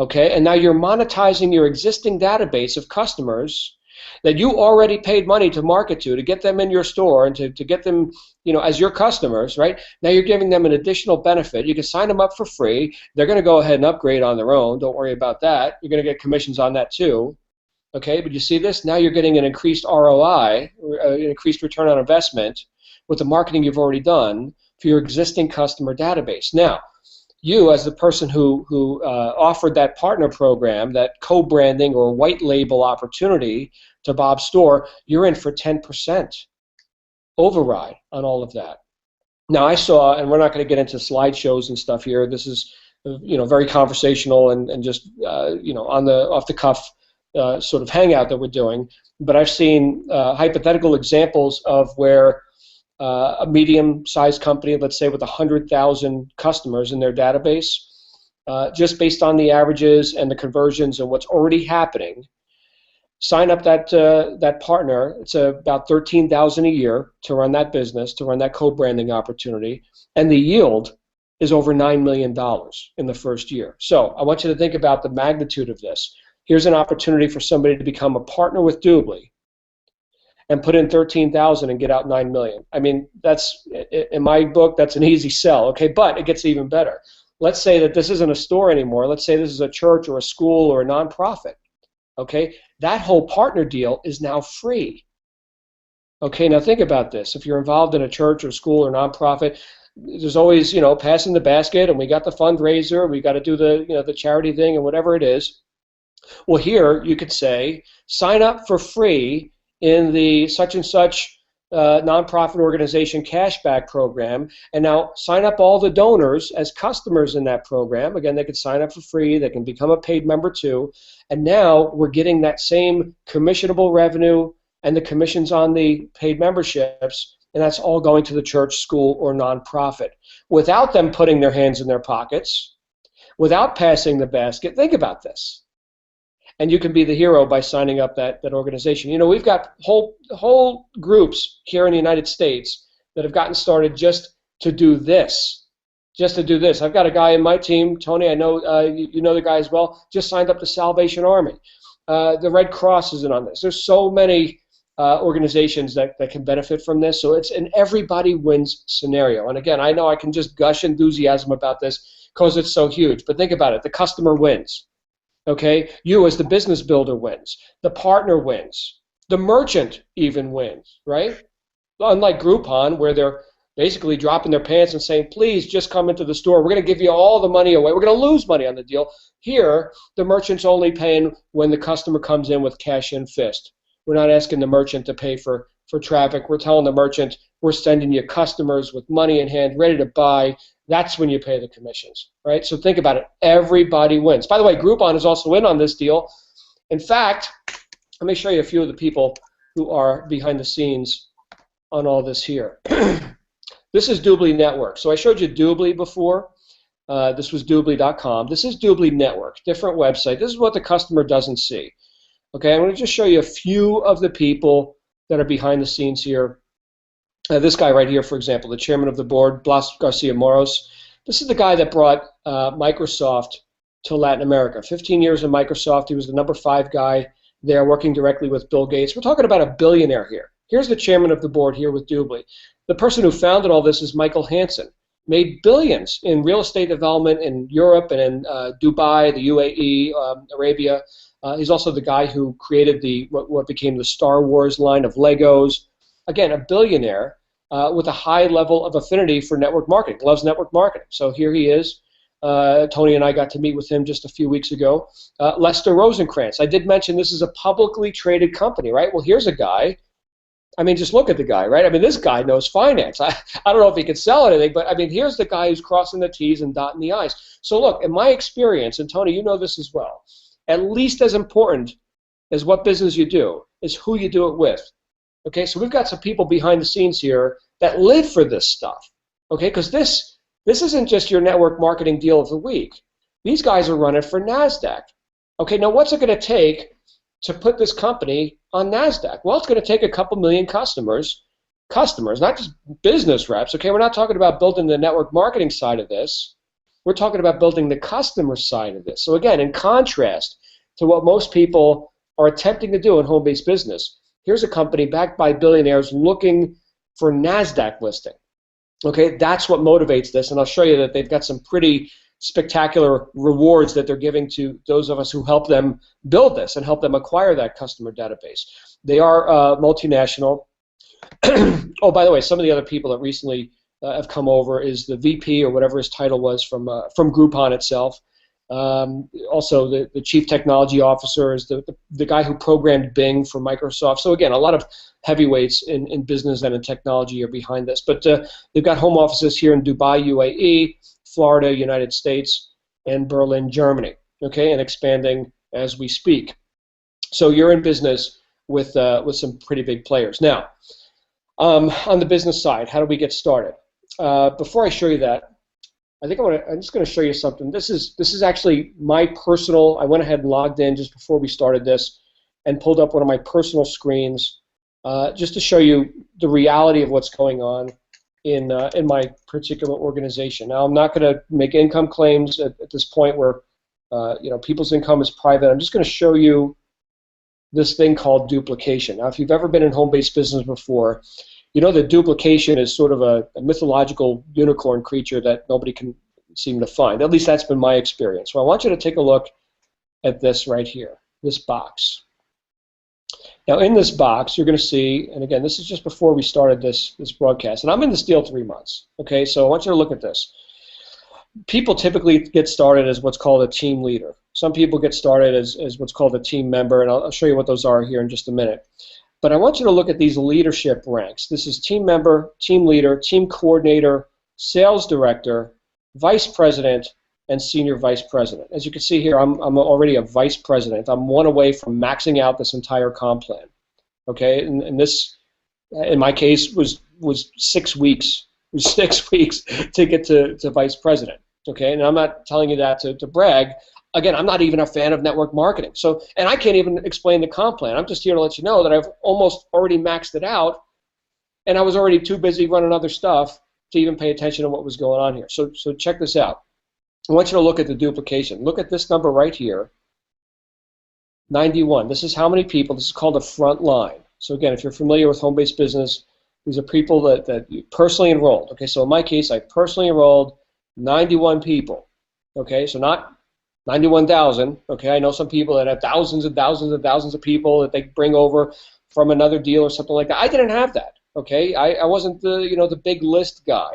okay, and now you're monetizing your existing database of customers that you already paid money to market to get them in your store and to get them, as your customers, right? Now you're giving them an additional benefit. You can sign them up for free. They're going to go ahead and upgrade on their own. Don't worry about that. You're going to get commissions on that too. Okay, but you see this? Now you're getting an increased ROI, an increased return on investment with the marketing you've already done for your existing customer database. Now, you, as the person who offered that partner program, that co-branding or white label opportunity to Bob's Store, you're in for 10% override on all of that. Now, I saw, and we're not going to get into slideshows and stuff here. This is, very conversational and just, on the off the cuff sort of hangout that we're doing. But I've seen hypothetical examples of where a medium-sized company, let's say with 100,000 customers in their database, just based on the averages and the conversions and what's already happening, sign up that partner. It's about $13,000 a year to run that business, to run that co-branding opportunity, and the yield is over $9 million in the first year. So I want you to think about the magnitude of this. Here's an opportunity for somebody to become a partner with Doobly and put in $13,000 and get out $9 million. I mean, that's, in my book, that's an easy sell, okay? But it gets even better. Let's say that this isn't a store anymore. Let's say this is a church or a school or a nonprofit, okay? That whole partner deal is now free. Okay, now think about this. If you're involved in a church or school or nonprofit, there's always, passing the basket, and we got the fundraiser, we got to do the, the charity thing and whatever it is. Well, here you could say, sign up for free in the such and such nonprofit organization cashback program, and now sign up all the donors as customers in that program. Again, they can sign up for free, they can become a paid member too, and now we're getting that same commissionable revenue and the commissions on the paid memberships, and that's all going to the church, school, or nonprofit without them putting their hands in their pockets, without passing the basket. Think about this. And you can be the hero by signing up that organization. We've got whole groups here in the United States that have gotten started just to do this. I've got a guy in my team, Tony, I know you know the guy as well, just signed up the Salvation Army. The Red Cross is in on this. There's so many organizations that can benefit from this. So it's an everybody wins scenario. And again, I know I can just gush enthusiasm about this because it's so huge. But think about it. The customer wins. Okay, you as the business builder wins. The partner wins. The merchant even wins, right? Unlike Groupon, where they're basically dropping their pants and saying, please just come into the store. We're going to give you all the money away. We're going to lose money on the deal. Here, the merchant's only paying when the customer comes in with cash in fist. We're not asking the merchant to pay for traffic. We're telling the merchant, we're sending you customers with money in hand, ready to buy. That's when you pay the commissions, right? So think about it. Everybody wins. By the way, Groupon is also in on this deal. In fact, let me show you a few of the people who are behind the scenes on all this here. This is Doobly Network. So I showed you Doobly before. This was Doobly.com. This is Doobly Network, different website. This is what the customer doesn't see. Okay, I'm going to just show you a few of the people that are behind the scenes here. This guy right here, for example, the chairman of the board, Blas Garcia Moros. This is the guy that brought Microsoft to Latin America. 15 years in Microsoft. He was the number 5 guy there working directly with Bill Gates. We're talking about a billionaire here. Here's the chairman of the board here with Doobly. The person who founded all this is Michael Hansen. Made billions in real estate development in Europe and in Dubai, the UAE, Arabia. He's also the guy who created what became the Star Wars line of Legos. Again, a billionaire. with a high level of affinity for network marketing, loves network marketing. So here he is. Tony and I got to meet with him just a few weeks ago. Lester Rosenkrantz. I did mention this is a publicly traded company, right? Well, here's a guy. I mean, just look at the guy, right? I mean, this guy knows finance. I don't know if he could sell anything, but I mean, here's the guy who's crossing the T's and dotting the I's. So look, in my experience, and Tony, you know this as well, at least as important as what business you do is who you do it with. Okay, so we've got some people behind the scenes here that live for this stuff. Okay, because this isn't just your network marketing deal of the week. These guys are running for NASDAQ. Okay, now what's it going to take to put this company on NASDAQ? Well, it's going to take a couple million customers, not just business reps. Okay, we're not talking about building the network marketing side of this. We're talking about building the customer side of this. So again, in contrast to what most people are attempting to do in home-based business, here's a company backed by billionaires looking for NASDAQ listing. Okay, that's what motivates this, and I'll show you that they've got some pretty spectacular rewards that they're giving to those of us who help them build this and help them acquire that customer database. They are multinational. Oh, by the way, some of the other people that recently have come over is the VP or whatever his title was from Groupon itself. Also, the Chief Technology Officer is the guy who programmed Bing for Microsoft. So again, a lot of heavyweights in business and in technology are behind this. But they've got home offices here in Dubai, UAE, Florida, United States, and Berlin, Germany. Okay, and expanding as we speak. So you're in business with some pretty big players. Now, on the business side, how do we get started? Before I show you that, I'm just going to show you something. This is actually my personal. I went ahead and logged in just before we started this, and pulled up one of my personal screens, just to show you the reality of what's going on in my particular organization. Now, I'm not going to make income claims at this point where people's income is private. I'm just going to show you this thing called duplication. Now, if you've ever been in home-based business before, you know that duplication is sort of a mythological unicorn creature that nobody can seem to find. At least that's been my experience. So I want you to take a look at this right here, this box. Now in this box, you're going to see, and again, this is just before we started this broadcast, and I'm in this deal 3 months. Okay, so I want you to look at this. People typically get started as what's called a team leader. Some people get started as what's called a team member, and I'll show you what those are here in just a minute. But I want you to look at these leadership ranks. This is team member, team leader, team coordinator, sales director, vice president, and senior vice president. As you can see here, I'm already a vice president. I'm one away from maxing out this entire comp plan. Okay, and this, in my case, was 6 weeks. It was 6 weeks to get to vice president. Okay, and I'm not telling you that to brag. Again, I'm not even a fan of network marketing. So, and I can't even explain the comp plan. I'm just here to let you know that I've almost already maxed it out, and I was already too busy running other stuff to even pay attention to what was going on here. So check this out. I want you to look at the duplication. Look at this number right here, 91. This is how many people. This is called a front line. So again, if you're familiar with home-based business, these are people that you personally enrolled. Okay, so in my case, I personally enrolled 91 people. Okay, so not 91,000. Okay, I know some people that have thousands and thousands and thousands of people that they bring over from another deal or something like that. I didn't have that. Okay, I wasn't the big list guy.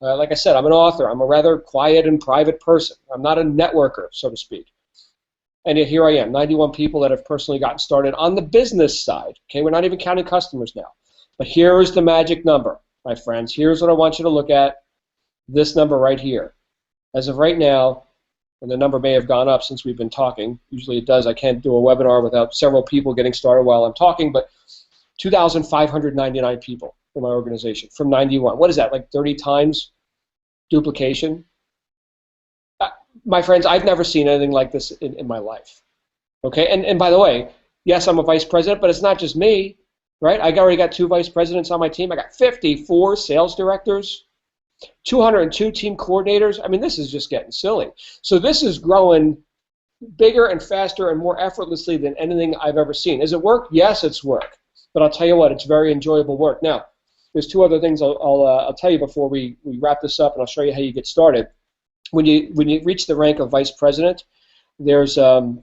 Like I said, I'm an author. I'm a rather quiet and private person. I'm not a networker, so to speak. And yet here I am, 91 people that have personally gotten started on the business side. Okay, we're not even counting customers now. But here is the magic number, my friends. Here's what I want you to look at. This number right here. As of right now, and the number may have gone up since we've been talking. Usually it does. I can't do a webinar without several people getting started while I'm talking, but 2,599 people in my organization from 91. What is that, like 30 times duplication? My friends, I've never seen anything like this in my life. Okay, and by the way, yes, I'm a vice president, but it's not just me, right? I already got 2 vice presidents on my team. I got 54 sales directors, 202 team coordinators. I mean, this is just getting silly. So this is growing bigger and faster and more effortlessly than anything I've ever seen. Is it work? Yes, it's work. But I'll tell you what, it's very enjoyable work. Now, there's 2 other things I'll tell you before we wrap this up, and I'll show you how you get started. When you reach the rank of vice president, there's a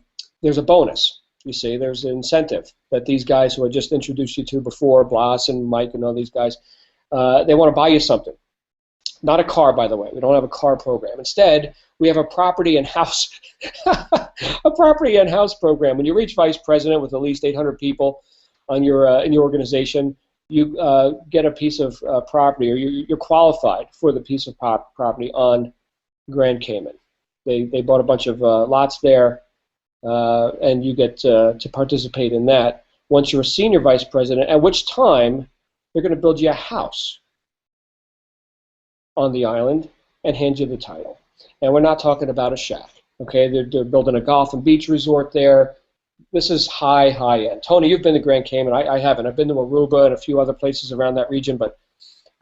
bonus. You see, there's an incentive that these guys who I just introduced you to before, Blas and Mike and all these guys, They want to buy you something. Not a car, by the way. We don't have a car program. Instead, we have a property and house a property and house program. When you reach vice president with at least 800 people on your in your organization, you get a piece of property, or you're qualified for the piece of property on Grand Cayman. They bought a bunch of lots there, and you get to participate in that once you're a senior vice president, at which time they're going to build you a house on the island and hand you the title. And we're not talking about a shack, okay? They're building a golf and beach resort there. This is high end. Tony, you've been to Grand Cayman. I haven't. I've been to Aruba and a few other places around that region, but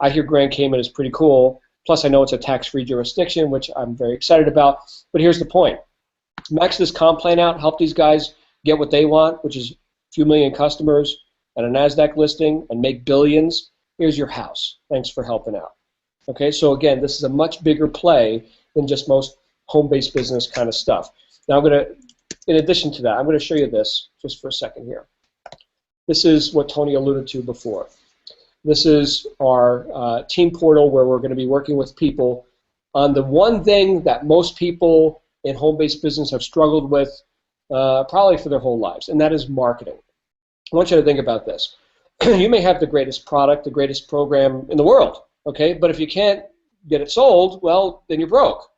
I hear Grand Cayman is pretty cool. Plus, I know it's a tax-free jurisdiction, which I'm very excited about. But here's the point. Max this comp plan out, help these guys get what they want, which is a few million customers and a NASDAQ listing, and make billions. Here's your house. Thanks for helping out. Okay, so again, this is a much bigger play than just most home-based business kind of stuff. Now I'm going to, in addition to that, I'm going to show you this just for a second here. This is what Tony alluded to before. This is our team portal where we're going to be working with people on the one thing that most people in home-based business have struggled with probably for their whole lives, and that is marketing. I want you to think about this. You may have the greatest product, the greatest program in the world, okay? But if you can't get it sold, well, then you're broke,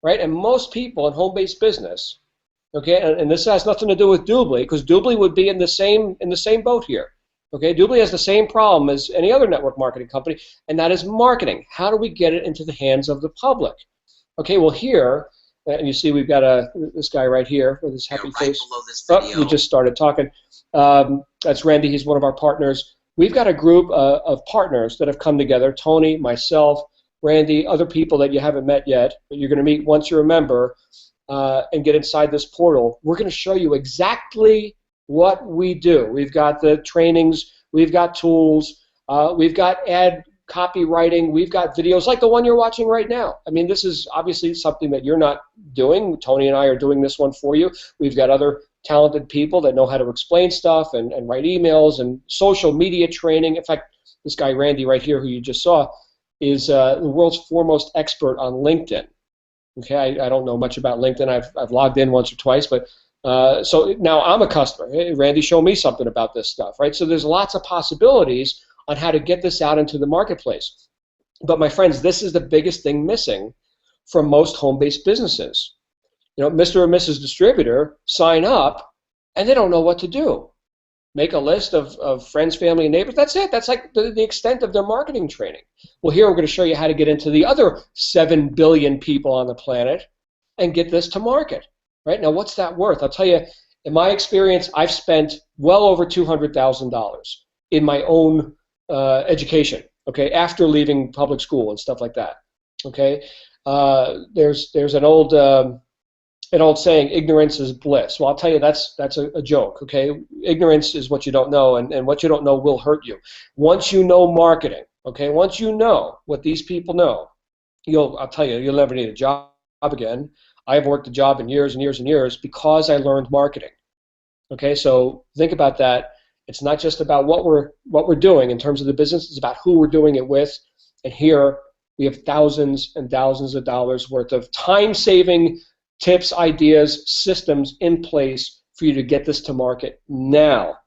right? And most people in home-based business, okay, and this has nothing to do with Doobly, because Doobly would be in the same boat here. Okay, Doobly has the same problem as any other network marketing company, and that is marketing. How do we get it into the hands of the public? Okay, well here, and you see we've got this guy right here with his happy face. Below this video. Oh, you just started talking. That's Randy. He's one of our partners. We've got a group of partners that have come together. Tony, myself, Randy, other people that you haven't met yet, but you're going to meet once you're a member, and get inside this portal. We're going to show you exactly what we do. We've got the trainings, we've got tools, we've got ad copywriting, we've got videos like the one you're watching right now. I mean, this is obviously something that you're not doing. Tony and I are doing this one for you. We've got other talented people that know how to explain stuff and write emails and social media training. In fact, this guy Randy right here, who you just saw, is the world's foremost expert on LinkedIn. Okay, I don't know much about LinkedIn. I've logged in once or twice, but so now I'm a customer. Hey, Randy, show me something about this stuff, right? So there's lots of possibilities on how to get this out into the marketplace. But my friends, this is the biggest thing missing from most home-based businesses. You know, Mr. or Mrs. Distributor sign up, and they don't know what to do. Make a list of friends, family, and neighbors. That's it. That's like the extent of their marketing training. Well, here we're going to show you how to get into the other 7 billion people on the planet and get this to market. Right? Now, what's that worth? I'll tell you, in my experience, I've spent well over $200,000 in my own education, okay, after leaving public school and stuff like that, okay? There's an old saying, ignorance is bliss. Well, I'll tell you, that's a joke, okay? Ignorance is what you don't know, and what you don't know will hurt you. Once you know marketing, okay, once you know what these people know, I'll tell you, you'll never need a job again. I've worked a job in years and years and years because I learned marketing. Okay, so think about that. It's not just about what we're doing in terms of the business. It's about who we're doing it with. And here we have thousands and thousands of dollars worth of time-saving tips, ideas, systems in place for you to get this to market now,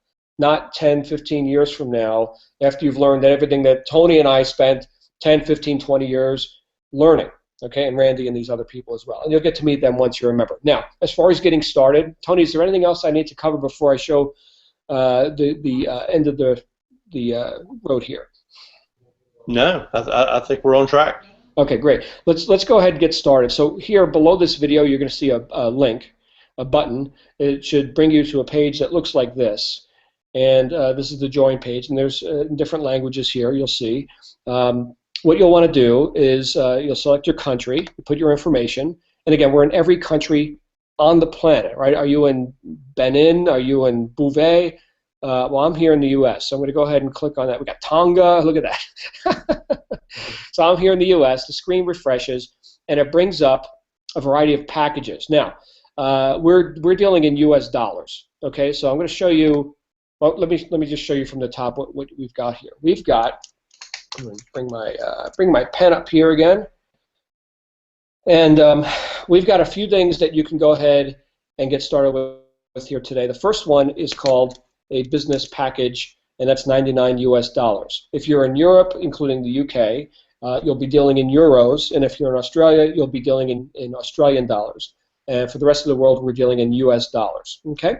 not 10, 15 years from now, after you've learned everything that Tony and I spent 10, 15, 20 years learning. Okay, and Randy and these other people as well. And you'll get to meet them once you're a member. Now, as far as getting started, Tony, is there anything else I need to cover before I show the end of the road here? No, I think we're on track. Okay, great. Let's go ahead and get started. So here below this video, you're going to see a link, a button. It should bring you to a page that looks like this. And this is the join page, and there's different languages here, you'll see. What you'll want to do is you'll select your country, you put your information, and again, we're in every country on the planet, right? Are you in Benin? Are you in Bouvet? Well, I'm here in the U.S., so I'm going to go ahead and click on that. We got Tonga, look at that. So I'm here in the U.S., the screen refreshes, and it brings up a variety of packages. Now, we're dealing in U.S. dollars, okay? So I'm going to show you, well, let me just show you from the top what we've got here. We've got I'm going to bring my pen up here again. And we've got a few things that you can go ahead and get started with here today. The first one is called a business package, and that's $99 US. If you're in Europe, including the UK, you'll be dealing in euros, and if you're in Australia, you'll be dealing in Australian dollars. And for the rest of the world, we're dealing in US dollars. Okay,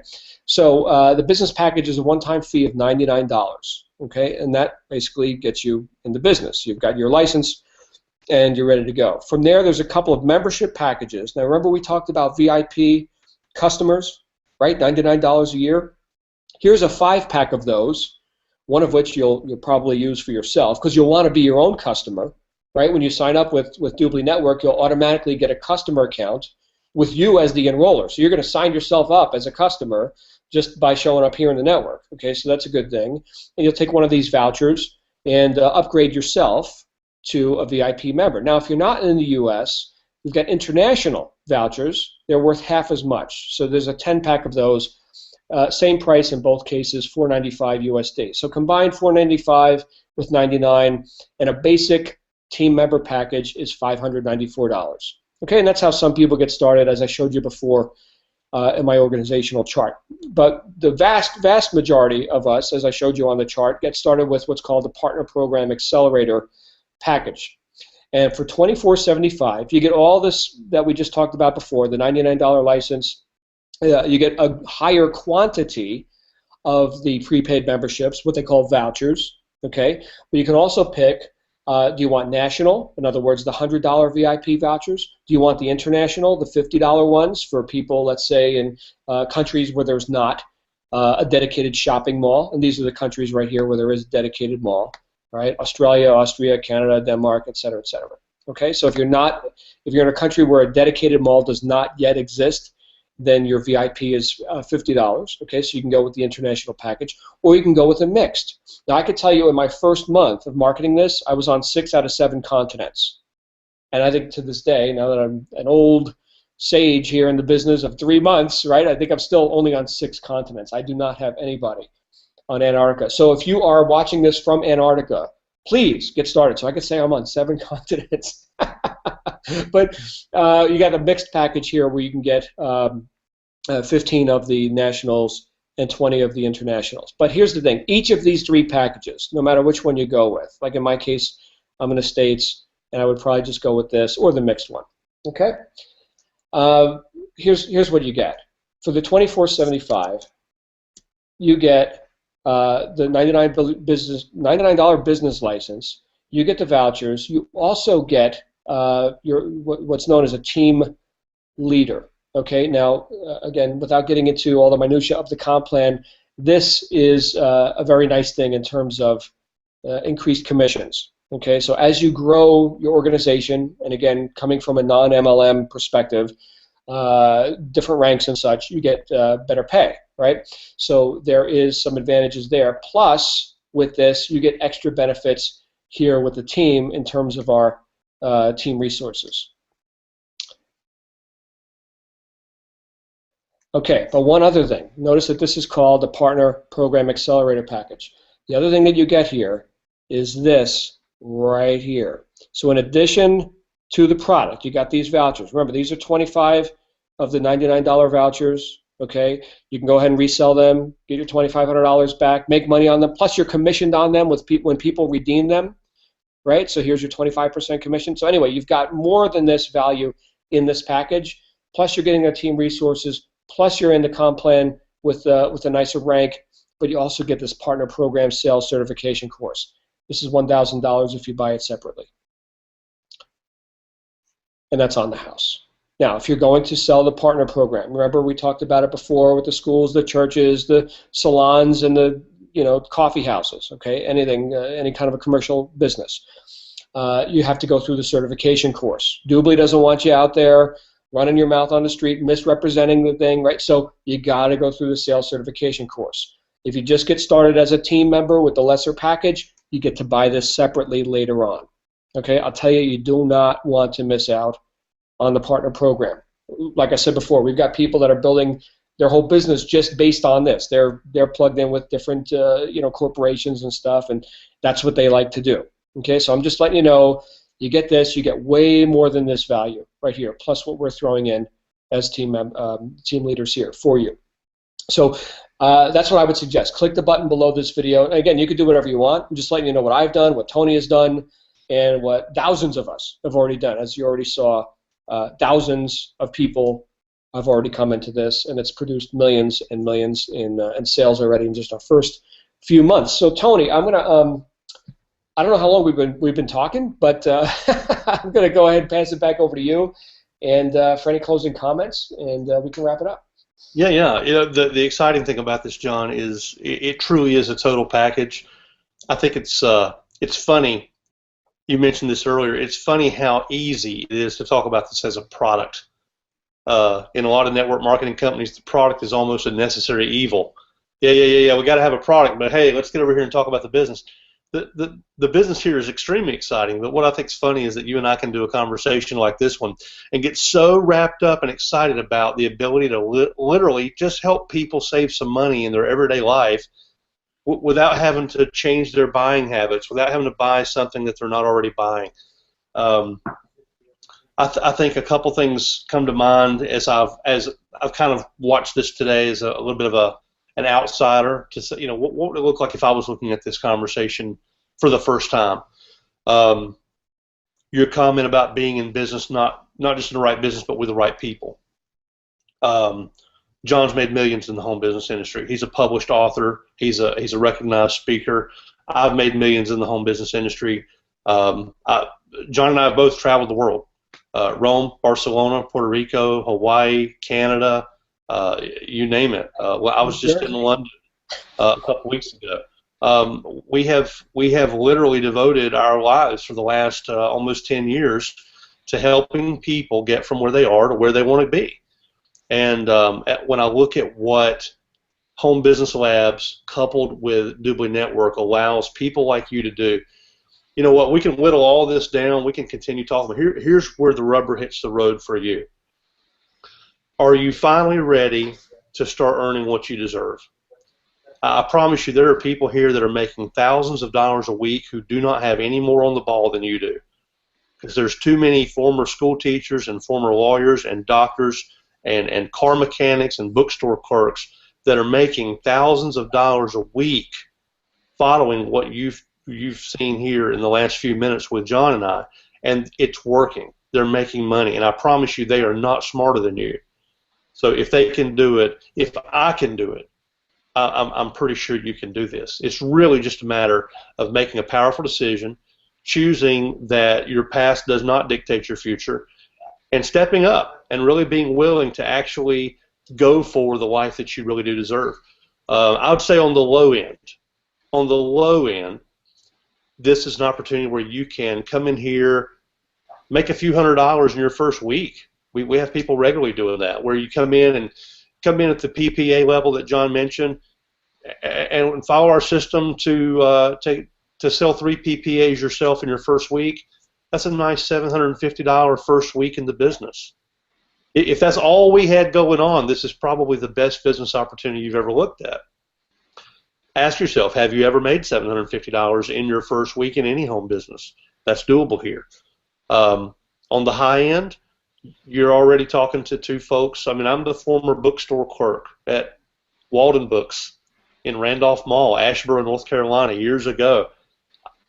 so the business package is a one-time fee of $99. Okay, and that basically gets you in the business. You've got your license, and you're ready to go. From there, there's a couple of membership packages. Now, remember we talked about VIP customers, right? $99 a year. Here's a 5-pack of those, one of which you'll probably use for yourself because you'll want to be your own customer, right? When you sign up with Doobly Network, you'll automatically get a customer account with you as the enroller. So you're going to sign yourself up as a customer just by showing up here in the network. Okay, so that's a good thing. And you'll take one of these vouchers and upgrade yourself to a VIP member. Now, if you're not in the U.S., we've got international vouchers. They're worth half as much. So there's a 10-pack of those. Same price in both cases, $495 USD. So combine $495 with $99, and a basic team member package is $594. Okay, and that's how some people get started, as I showed you before in my organizational chart. But the vast majority of us, as I showed you on the chart, get started with what's called the Partner Program Accelerator package. And for $24.75, you get all this that we just talked about before, the $99 license. You get a higher quantity of the prepaid memberships, what they call vouchers. Okay, but you can also pick, do you want national, in other words, the $100 VIP vouchers? Do you want the international, the $50 ones for people, let's say, in countries where there's not a dedicated shopping mall? And these are the countries right here where there is a dedicated mall. Right? Australia, Austria, Canada, Denmark, et cetera, et cetera. Okay, so if you're in a country where a dedicated mall does not yet exist, then your VIP is $50. Okay, so you can go with the international package, or you can go with a mixed. Now, I could tell you in my first month of marketing this, I was on 6 out of 7 continents, and I think to this day, now that I'm an old sage here in the business of 3 months, right? I think I'm still only on 6 continents. I do not have anybody on Antarctica. So if you are watching this from Antarctica, please get started. So I could say I'm on 7 continents. But you got a mixed package here where you can get 15 of the nationals and 20 of the internationals. But here's the thing. Each of these 3 packages, no matter which one you go with, like in my case, I'm in the States, and I would probably just go with this or the mixed one. Okay? Here's what you get. For the $24.75, you get the $99 business license. You get the vouchers. You also get what's known as a team leader. Okay. Now, again, without getting into all the minutia of the comp plan, this is a very nice thing in terms of increased commissions. Okay. So as you grow your organization, and again, coming from a non-MLM perspective, different ranks and such, you get better pay. Right? So there is some advantages there. Plus, with this, you get extra benefits here with the team in terms of our team resources. Okay, but one other thing. Notice that this is called the Partner Program Accelerator Package. The other thing that you get here is this right here. So in addition to the product, you got these vouchers. Remember, these are 25 of the $99 vouchers. Okay, you can go ahead and resell them, get your $2,500 back, make money on them, plus you're commissioned on them with when people redeem them, right? So here's your 25% commission. So anyway, you've got more than this value in this package, plus you're getting the team resources, plus you're in the comp plan with a nicer rank, but you also get this partner program sales certification course. This is $1,000 if you buy it separately. And that's on the house. Now, if you're going to sell the partner program, remember we talked about it before with the schools, the churches, the salons, and the coffee houses. Okay, anything, any kind of a commercial business, you have to go through the certification course. Doobly doesn't want you out there running your mouth on the street, misrepresenting the thing, right? So you got to go through the sales certification course. If you just get started as a team member with the lesser package, you get to buy this separately later on. Okay, I'll tell you, you do not want to miss out on the partner program. Like I said before, we've got people that are building their whole business just based on this. They're plugged in with different corporations and stuff, and that's what they like to do. Okay, so I'm just letting you know, you get this, you get way more than this value right here, plus what we're throwing in as team leaders here for you. So that's what I would suggest. Click the button below this video. And again, you can do whatever you want. I'm just letting you know what I've done, what Tony has done, and what thousands of us have already done. As you already saw, thousands of people have already come into this, and it's produced millions and millions in sales already in just our first few months. So Tony, I'm gonna I don't know how long we've been talking, but I'm gonna go ahead and pass it back over to you, and for any closing comments, and we can wrap it up. Yeah. The exciting thing about this, John, is it truly is a total package. I think it's funny. You mentioned this earlier. It's funny how easy it is to talk about this as a product. In a lot of network marketing companies, the product is almost a necessary evil. Yeah. We got to have a product, but hey, let's get over here and talk about the business. The business here is extremely exciting, but what I think is funny is that you and I can do a conversation like this one and get so wrapped up and excited about the ability to literally just help people save some money in their everyday life without having to change their buying habits, without having to buy something that they're not already buying. I think a couple things come to mind as I've kind of watched this today as a little bit of an outsider to say, what would it look like if I was looking at this conversation for the first time? Your comment about being in business, not just in the right business, but with the right people. John's made millions in the home business industry. He's a published author. He's a recognized speaker. I've made millions in the home business industry. John and I have both traveled the world. Rome, Barcelona, Puerto Rico, Hawaii, Canada, you name it. I was just in London a couple weeks ago. We have literally devoted our lives for the last almost 10 years to helping people get from where they are to where they want to be. And when I look at what Home Business Labs coupled with Dublin Network allows people like you to do, you know what? We can whittle all this down. We can continue talking. But here's where the rubber hits the road for you. Are you finally ready to start earning what you deserve? I promise you there are people here that are making thousands of dollars a week who do not have any more on the ball than you do. Because there's too many former school teachers and former lawyers and doctors and car mechanics and bookstore clerks that are making thousands of dollars a week following what you've seen here in the last few minutes with John and I. And it's working. They're making money. And I promise you they are not smarter than you. So if they can do it, if I can do it, I'm pretty sure you can do this. It's really just a matter of making a powerful decision, choosing that your past does not dictate your future, and stepping up and really being willing to actually go for the life that you really do deserve. I would say on the low end, this is an opportunity where you can come in here, make a few $100s in your first week. We have people regularly doing that, where you come in at the PPA level that John mentioned, and follow our system to sell 3 PPAs yourself in your first week. That's a nice $750 first week in the business. If that's all we had going on, this is probably the best business opportunity you've ever looked at. Ask yourself, have you ever made $750 in your first week in any home business? That's doable here. On the high end, you're already talking to 2 folks. I mean, I'm the former bookstore clerk at Walden Books in Randolph Mall, Asheboro, North Carolina, years ago.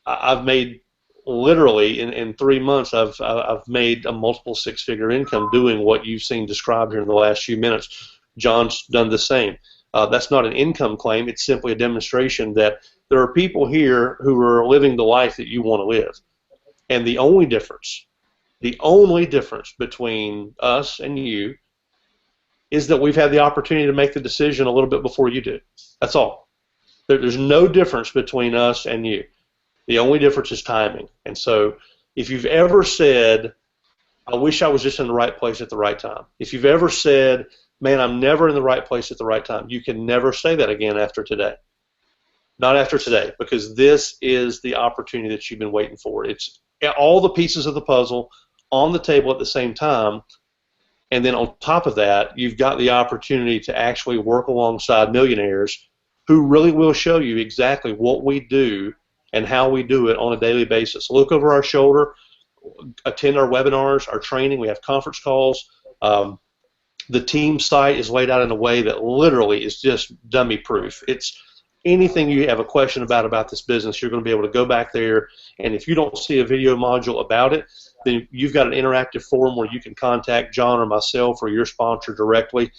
I've made literally in 3 months, I've made a multiple 6-figure income doing what you've seen described here in the last few minutes. John's done the same. That's not an income claim. It's simply a demonstration that there are people here who are living the life that you want to live. And the only difference between us and you is that we've had the opportunity to make the decision a little bit before you did. That's all. There's no difference between us and you. The only difference is timing. And so if you've ever said, I wish I was just in the right place at the right time, if you've ever said, man, I'm never in the right place at the right time, you can never say that again after today. Not after today, because this is the opportunity that you've been waiting for. It's all the pieces of the puzzle on the table at the same time, and then on top of that, you've got the opportunity to actually work alongside millionaires who really will show you exactly what we do and how we do it on a daily basis. Look over our shoulder, attend our webinars, our training. We have conference calls. The team site is laid out in a way that literally is just dummy proof. It's anything you have a question about this business, you're going to be able to go back there, and if you don't see a video module about it, then you've got an interactive forum where you can contact John or myself or your sponsor directly.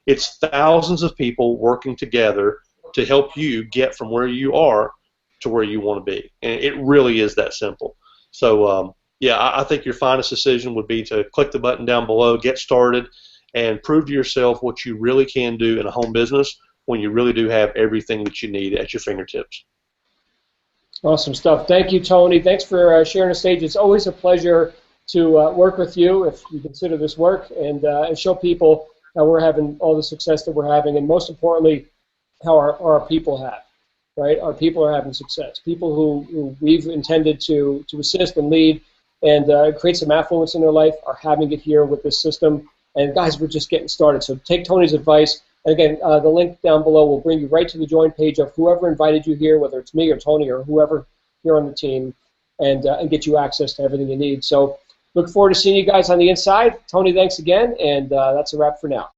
It's thousands of people working together to help you get from where you are to where you want to be, and it really is that simple. So yeah, I think your finest decision would be to click the button down below, get started, and prove to yourself what you really can do in a home business when you really do have everything that you need at your fingertips. Awesome stuff. Thank you, Tony. Thanks for sharing the stage. It's always a pleasure to work with you, if you consider this work, and show people how we're having all the success that we're having, and most importantly, how our people have, right? Our people are having success. People who we've intended to assist and lead and create some affluence in their life are having it here with this system. And guys, we're just getting started. So take Tony's advice. And again, the link down below will bring you right to the join page of whoever invited you here, whether it's me or Tony or whoever here on the team, and get you access to everything you need. So look forward to seeing you guys on the inside. Tony, thanks again, and that's a wrap for now.